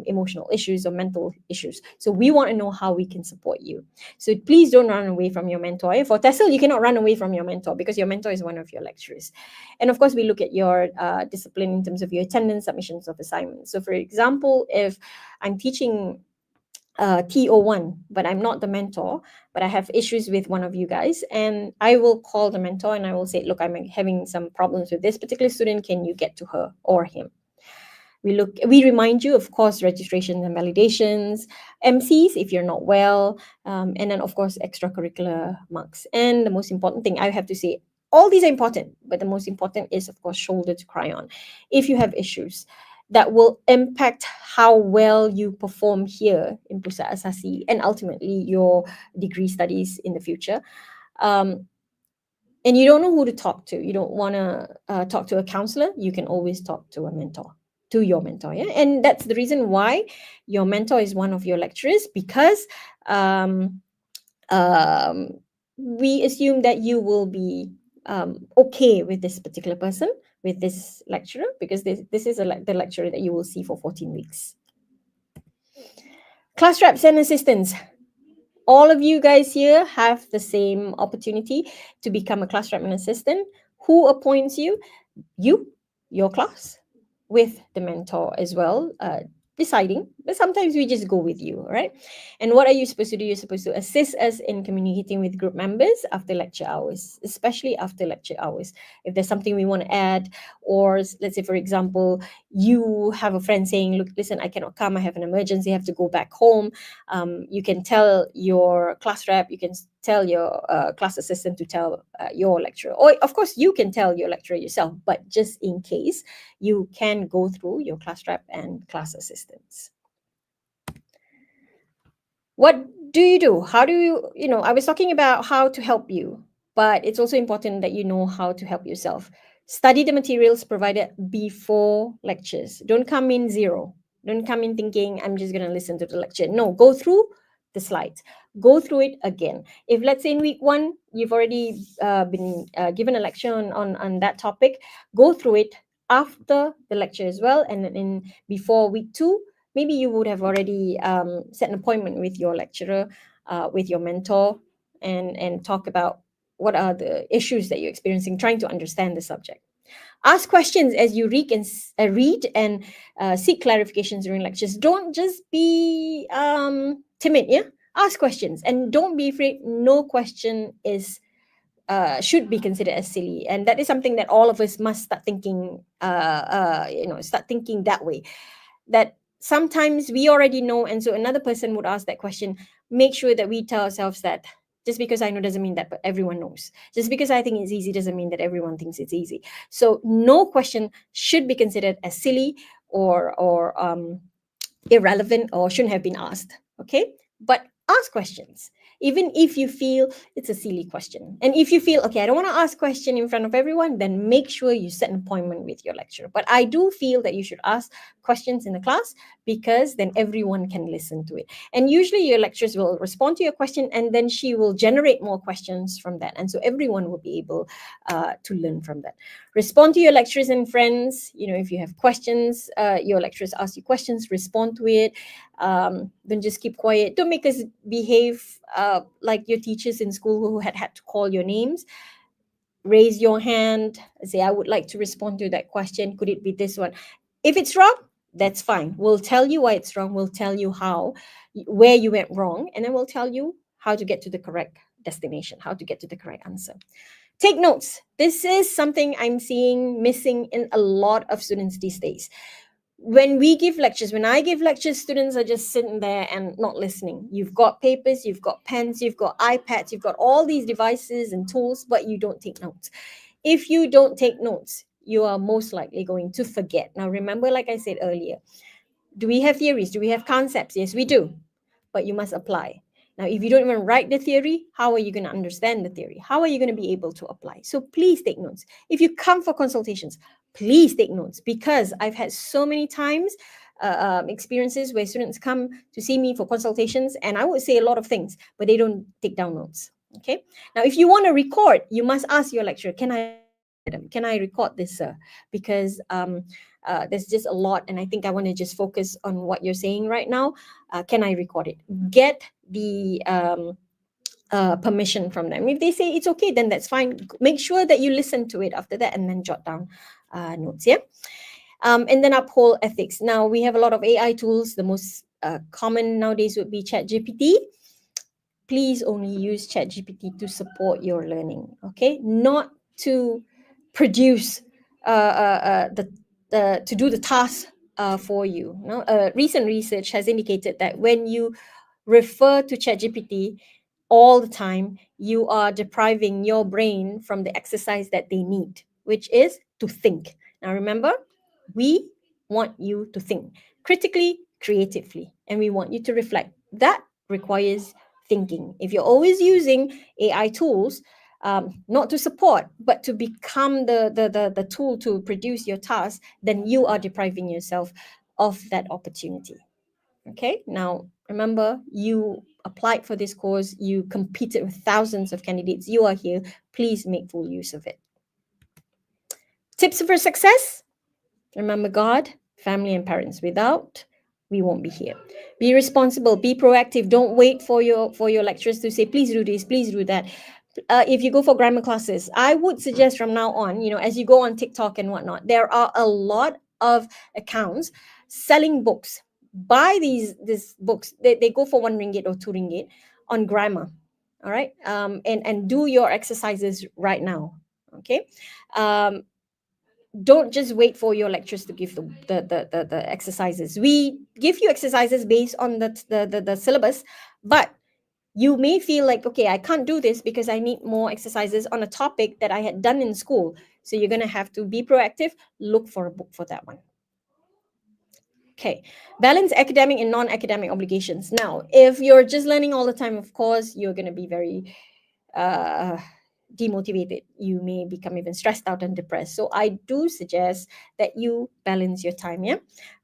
Speaker 3: emotional issues or mental issues. So we want to know how we can support you. So please don't run away from your mentor. For TESL, you cannot run away from your mentor because your mentor is one of your lecturers. And of course, we look at your discipline in terms of your attendance, submissions of assignments. So for example, if I'm teaching TO1, but I'm not the mentor, but I have issues with one of you guys, and I will call the mentor and I will say, look, I'm having some problems with this particular student. Can you get to her or him? We remind you, of course, registrations and validations, MCs if you're not well, and then of course extracurricular marks. And the most important thing I have to say, all these are important, but the most important is of course shoulder to cry on. If you have issues that will impact how well you perform here in Pusat Asasi and ultimately your degree studies in the future, and you don't know who to talk to, you don't want to talk to a counselor, you can always talk to your mentor. Yeah, and that's the reason why your mentor is one of your lecturers, because we assume that you will be okay with this particular person, with this lecturer, because this is the lecturer that you will see for 14 weeks. Class reps and assistants. All of you guys here have the same opportunity to become a class rep and assistant. Who appoints you? Your class, with the mentor as well, deciding, but sometimes we just go with you, right? And what are you supposed to do? You're supposed to assist us in communicating with group members after lecture hours, especially after lecture hours. If there's something we want to add, or let's say, for example, you have a friend saying, look, listen, I cannot come, I have an emergency, I have to go back home. You can tell your class rep, you can tell your class assistant to tell your lecturer, or of course you can tell your lecturer yourself, but just in case, you can go through your class rep and class assistants. What do you do? How do you, I was talking about how to help you, but it's also important that you know how to help yourself. Study the materials provided before lectures. Don't come in zero. Don't come in thinking, I'm just going to listen to the lecture. No, go through the slides. Go through it again. If let's say in week 1, you've already been given a lecture on that topic, go through it after the lecture as well. And then before week 2, maybe you would have already set an appointment with your lecturer, with your mentor, and talk about what are the issues that you're experiencing, trying to understand the subject. Ask questions as you read and seek clarifications during lectures. Don't just be timid, yeah? Ask questions and don't be afraid. No question should be considered as silly, and that is something that all of us must start thinking. Start thinking that way. That sometimes we already know, and so another person would ask that question. Make sure that we tell ourselves that just because I know doesn't mean that everyone knows. Just because I think it's easy doesn't mean that everyone thinks it's easy. So no question should be considered as silly or irrelevant or shouldn't have been asked. Okay, but ask questions, even if you feel it's a silly question. And if you feel, okay, I don't want to ask a question in front of everyone, then make sure you set an appointment with your lecturer. But I do feel that you should ask questions in the class, because then everyone can listen to it. And usually your lecturers will respond to your question, and then she will generate more questions from that. And so everyone will be able to learn from that. Respond to your lecturers and friends. If you have questions, your lecturers ask you questions, respond to it. Don't just keep quiet. Don't make us behave like your teachers in school who had to call your names. Raise your hand, say, I would like to respond to that question. Could it be this one? If it's wrong, that's fine. We'll tell you why it's wrong. We'll tell you where you went wrong, and then we'll tell you how to get to the correct destination, how to get to the correct answer. Take notes. This is something I'm seeing missing in a lot of students these days. When I give lectures, students are just sitting there and not listening. You've got papers, you've got pens, you've got iPads, you've got all these devices and tools, but you don't take notes. If you don't take notes, you are most likely going to forget. Now, remember, like I said earlier, do we have theories? Do we have concepts? Yes, we do, but you must apply. Now, if you don't even write the theory, how are you going to understand the theory? How are you going to be able to apply? So please take notes. If you come for consultations, please take notes, because I've had so many times experiences where students come to see me for consultations, and I would say a lot of things, but they don't take down notes. Okay. Now, if you want to record, you must ask your lecturer, can I record this, sir? Because There's just a lot, and I think I want to just focus on what you're saying right now. Can I record it? Get the permission from them. If they say it's okay, then that's fine. Make sure that you listen to it after that and then jot down notes. Yeah. And then uphold ethics. Now we have a lot of AI tools. The most common nowadays would be ChatGPT. Please only use ChatGPT to support your learning, okay? Not to produce to do the task for you. No, recent research has indicated that when you refer to ChatGPT all the time, you are depriving your brain from the exercise that they need, which is to think. Now remember, we want you to think critically, creatively, and we want you to reflect. That requires thinking. If you're always using AI tools, not to support, but to become the tool to produce your task, then you are depriving yourself of that opportunity. Okay, now remember, you applied for this course, you competed with thousands of candidates, you are here, please make full use of it. Tips for success: remember God, family, and parents. Without, we won't be here. Be responsible, be proactive. Don't wait for your lecturers to say, please do this, please do that. If you go for grammar classes, I would suggest from now on, as you go on TikTok and whatnot, there are a lot of accounts selling books. Buy these books. They go for RM1 or RM2 on grammar. All right. And do your exercises right now. Okay. Don't just wait for your lecturers to give the exercises. We give you exercises based on the syllabus, but you may feel like, okay, I can't do this because I need more exercises on a topic that I had done in school. So you're going to have to be proactive, look for a book for that one. Okay, balance academic and non-academic obligations. Now, if you're just learning all the time, of course, you're going to be very demotivated. You may become even stressed out and depressed. So I do suggest that you balance your time,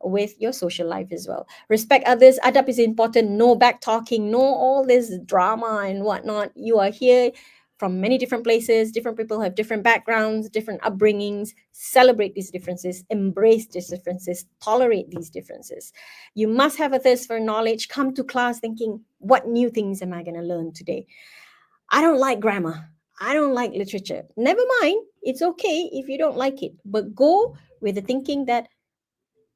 Speaker 3: with your social life as well. Respect others. Adab is important. No back talking, no all this drama and whatnot. You are here from many different places. Different people have different backgrounds, different upbringings. Celebrate these differences, embrace these differences, tolerate these differences. You must have a thirst for knowledge. Come to class thinking, what new things am I going to learn today? I don't like grammar. I don't like literature. Never mind. It's okay if you don't like it. But go with the thinking that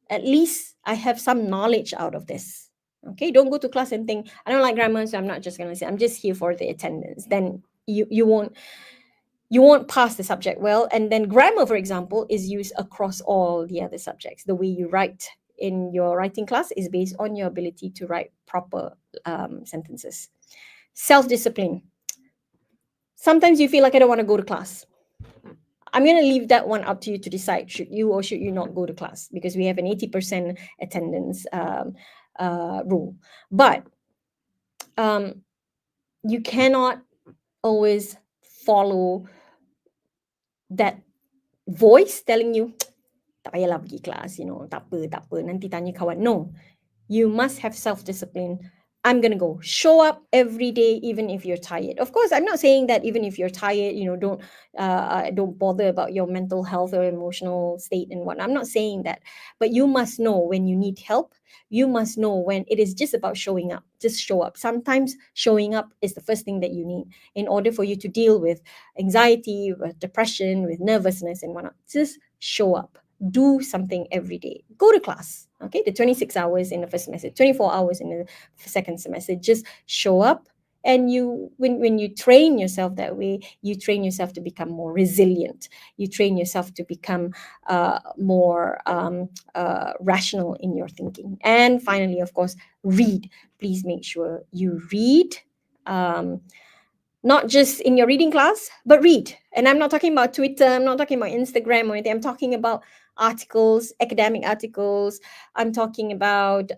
Speaker 3: at least I have some knowledge out of this. Okay, don't go to class and think, I don't like grammar, so I'm not just going to say, I'm just here for the attendance. Then you won't pass the subject well. And then grammar, for example, is used across all the other subjects. The way you write in your writing class is based on your ability to write proper sentences. Self-discipline. Sometimes you feel like I don't want to go to class. I'm going to leave that one up to you to decide, should you or should you not go to class, because we have an 80% attendance rule. But you cannot always follow that voice telling you, tak payahlah pergi kelas, tak apa, nanti tanya kawan. No, you must have self-discipline. I'm going to go. Show up every day, even if you're tired. Of course, I'm not saying that even if you're tired, don't bother about your mental health or emotional state and whatnot. I'm not saying that. But you must know when you need help. You must know when it is just about showing up. Just show up. Sometimes showing up is the first thing that you need in order for you to deal with anxiety, with depression, with nervousness and whatnot. Just show up. Do something every day. Go to class, okay? The 26 hours in the first semester, 24 hours in the second semester. Just show up, and when you train yourself that way, you train yourself to become more resilient. You train yourself to become more rational in your thinking. And finally, of course, read. Please make sure you read. Not just in your reading class, but read. And I'm not talking about Twitter, I'm not talking about Instagram or anything. I'm talking about articles, academic articles. I'm talking about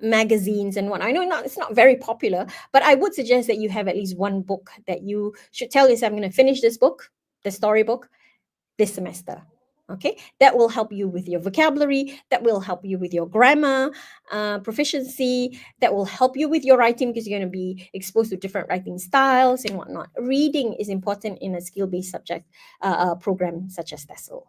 Speaker 3: magazines and what. I know it's not very popular, but I would suggest that you have at least one book that you should tell yourself, I'm going to finish this book, the storybook, this semester. Okay, that will help you with your vocabulary, that will help you with your grammar proficiency, that will help you with your writing, because you're going to be exposed to different writing styles and whatnot. Reading is important in a skill-based subject program such as TESL.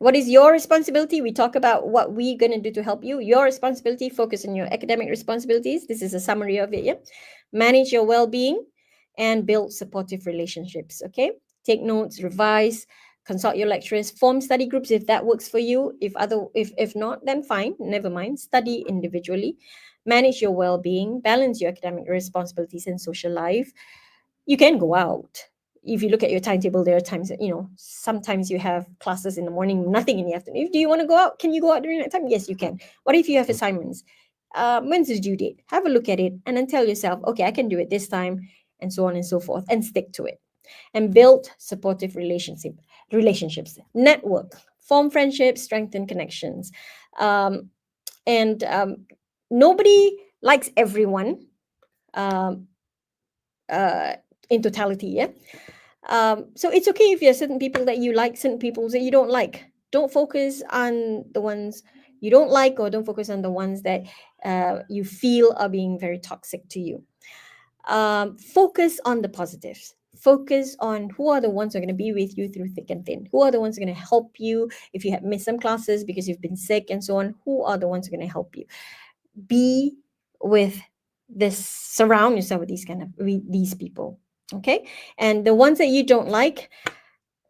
Speaker 3: What is your responsibility? We talk about what we're going to do to help you. Your responsibility, focus on your academic responsibilities. This is a summary of it. Yeah. Manage your well-being and build supportive relationships. Okay. Take notes, revise, consult your lecturers, form study groups if that works for you. If not, then fine, never mind. Study individually. Manage your well-being, balance your academic responsibilities and social life. You can go out. If you look at your timetable, there are times that, sometimes you have classes in the morning, nothing in the afternoon. Do you want to go out? Can you go out during that time? Yes, you can. What if you have assignments? When's the due date? Have a look at it and then tell yourself, okay, I can do it this time, and so on and so forth, and stick to it. And build supportive relationships, network, form friendships, strengthen connections. And nobody likes everyone. In totality, yeah. So it's okay if you have certain people that you like, certain people that you don't like. Don't focus on the ones you don't like, or don't focus on the ones that you feel are being very toxic to you. Focus on the positives. Focus on who are the ones who are going to be with you through thick and thin. Who are the ones who are going to help you if you have missed some classes because you've been sick and so on. Who are the ones who are going to help you? Be with this. Surround yourself with these people. Okay. And the ones that you don't like,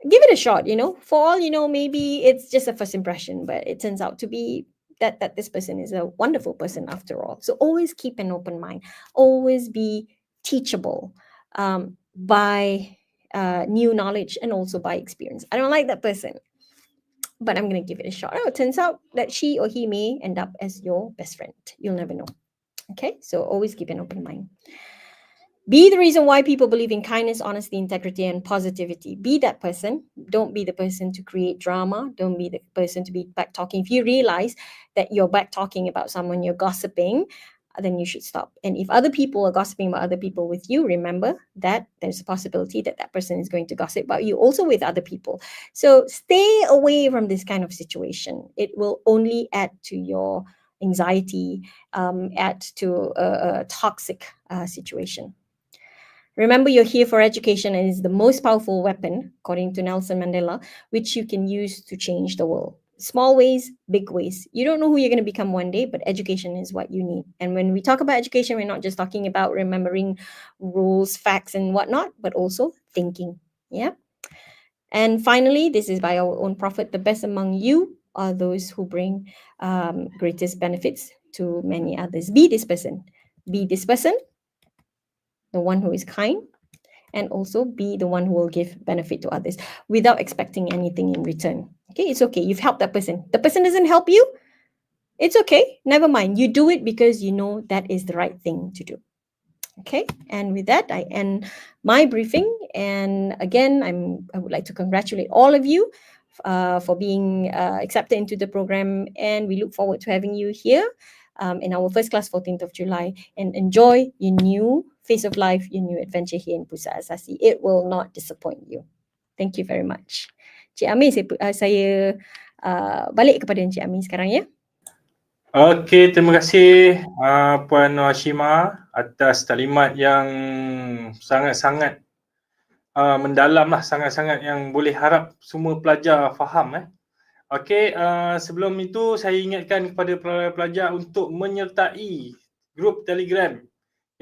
Speaker 3: give it a shot. For all you know, maybe it's just a first impression, but it turns out to be that this person is a wonderful person after all. So always keep an open mind. Always be teachable by new knowledge and also by experience. I don't like that person, but I'm going to give it a shot. Oh, it turns out that she or he may end up as your best friend. You'll never know. Okay, so always keep an open mind. Be the reason why people believe in kindness, honesty, integrity, and positivity. Be that person. Don't be the person to create drama. Don't be the person to be back talking. If you realize that you're back talking about someone, you're gossiping, then you should stop. And if other people are gossiping about other people with you, remember that there's a possibility that that person is going to gossip about you also with other people. So stay away from this kind of situation. It will only add to your anxiety, add to a toxic situation. Remember, you're here for education, and it's the most powerful weapon, according to Nelson Mandela, which you can use to change the world. Small ways, big ways. You don't know who you're going to become one day, but education is what you need. And when we talk about education, we're not just talking about remembering rules, facts, and whatnot, but also thinking. Yeah. And finally, this is by our own prophet: the best among you are those who bring greatest benefits to many others. Be this person. Be this person, the one who is kind, and also be the one who will give benefit to others without expecting anything in return. Okay, it's okay. You've helped that person. The person doesn't help you. It's okay. Never mind. You do it because you know that is the right thing to do. Okay, and with that, I end my briefing. And again, I would like to congratulate all of you for being accepted into the program, and we look forward to having you here in our first class 14th of July, and enjoy your new phase of life, your new adventure here in Pusat Asasi. It will not disappoint you. Thank you very much. Cik Ami, saya balik kepada Cik Ami sekarang ya.
Speaker 2: Okey, terima kasih Puan Hashima atas taklimat yang sangat-sangat mendalam lah, sangat-sangat yang boleh harap semua pelajar faham. Okey, sebelum itu saya ingatkan kepada pelajar untuk menyertai grup Telegram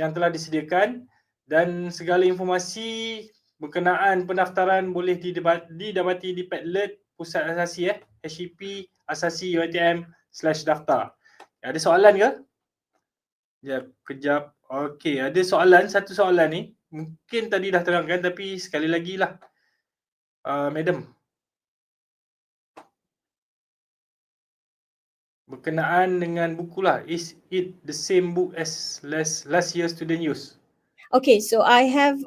Speaker 2: yang telah disediakan, dan segala informasi berkenaan pendaftaran boleh didapati di Padlet Pusat Asasi HPP Asasi UiTM/daftar. Ada soalan ke? Kejap. Okey, ada soalan, satu soalan ni. Mungkin tadi dah terangkan tapi sekali lagi lah. Madam. Berkenaan dengan buku lah. Is it the same book as last year student use?
Speaker 3: Okay, so I have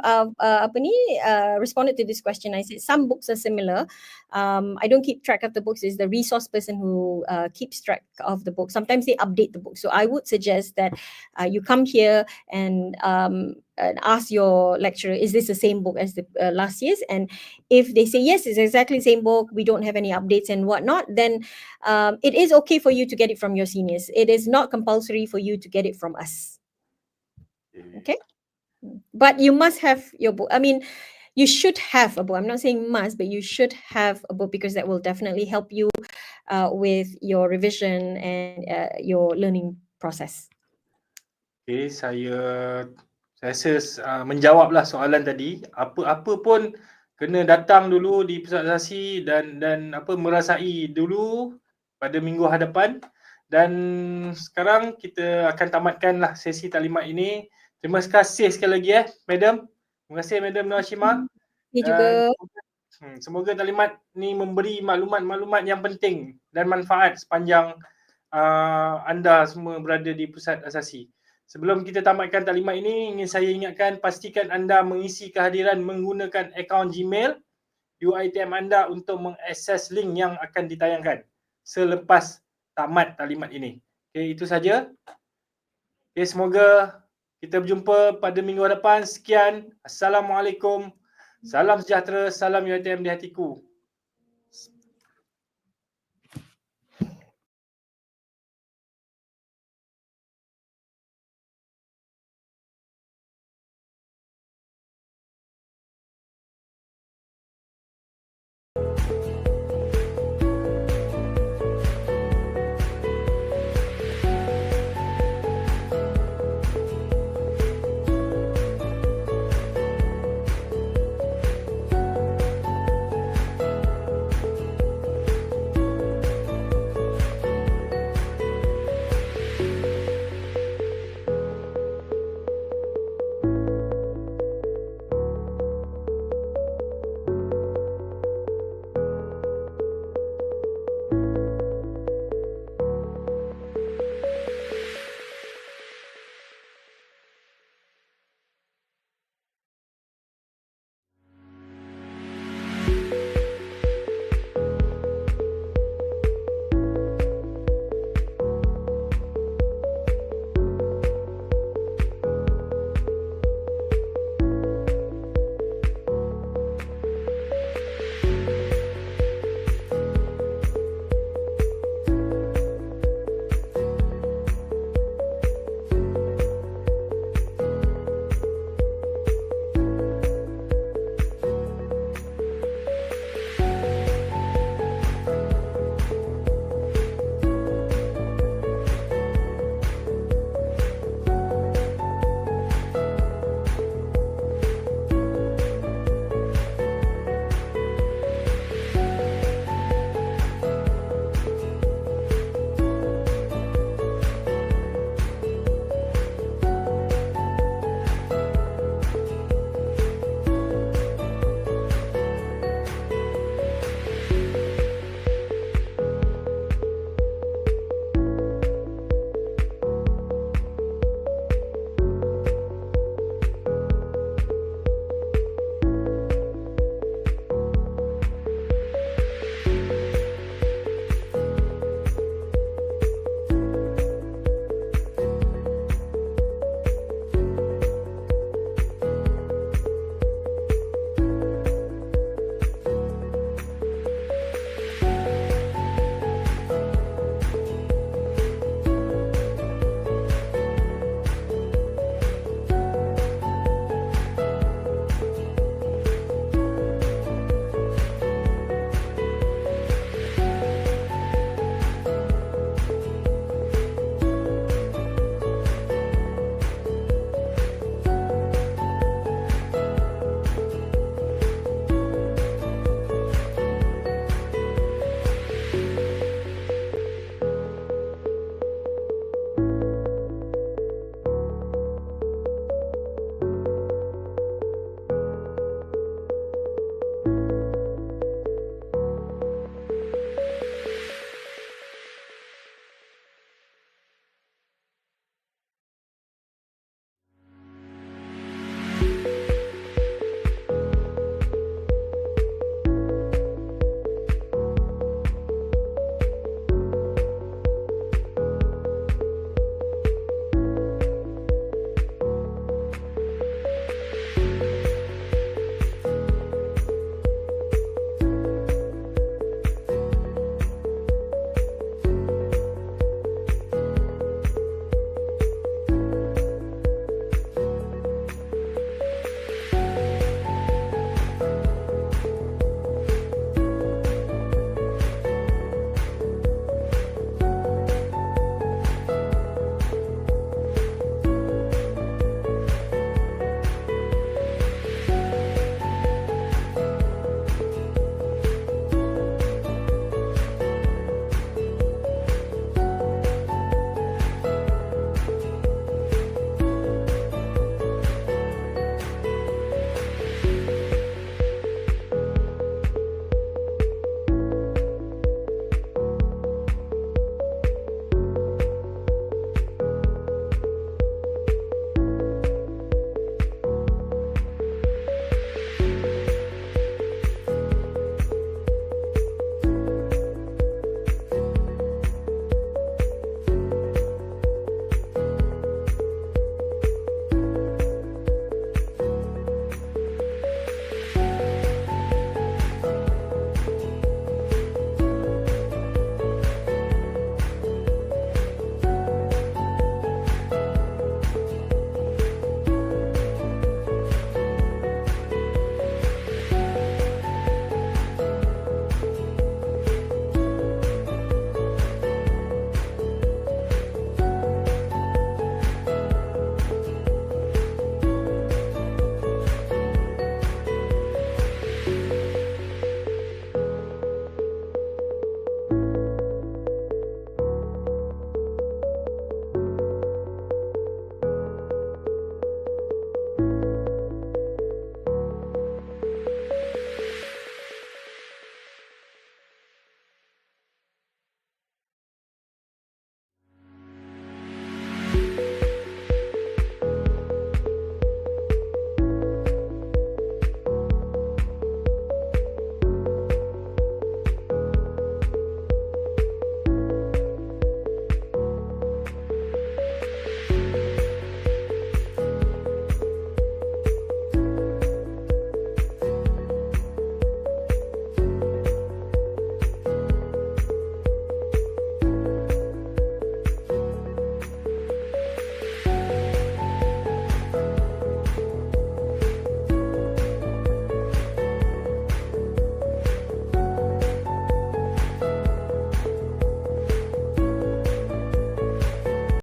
Speaker 3: responded to this question. I said some books are similar. I don't keep track of the books. It's the resource person who keeps track of the book. Sometimes they update the book. So I would suggest that you come here and ask your lecturer, is this the same book as the last year's? And if they say yes, it's exactly the same book, we don't have any updates and whatnot, then it is okay for you to get it from your seniors. It is not compulsory for you to get it from us. Okay? But you must have your book. I mean, you should have a book. I'm not saying must, but you should have a book because that will definitely help you with your revision and your learning process.
Speaker 2: Okay, saya rasa menjawablah soalan tadi. Apa-apa pun kena datang dulu di pusat asasi dan merasai dulu pada minggu hadapan. Dan sekarang kita akan tamatkanlah sesi taklimat ini. Terima kasih sekali lagi Madam. Terima kasih Madam Hashima.
Speaker 3: Ini juga.
Speaker 2: Semoga taklimat ni memberi maklumat-maklumat yang penting dan manfaat sepanjang anda semua berada di pusat asasi. Sebelum kita tamatkan taklimat ini, ingin saya ingatkan, pastikan anda mengisi kehadiran menggunakan akaun Gmail UiTM anda untuk mengakses link yang akan ditayangkan selepas tamat taklimat ini. Okay, itu saja. Okay, semoga kita berjumpa pada minggu hadapan. Sekian. Assalamualaikum. Salam sejahtera. Salam UiTM di hatiku.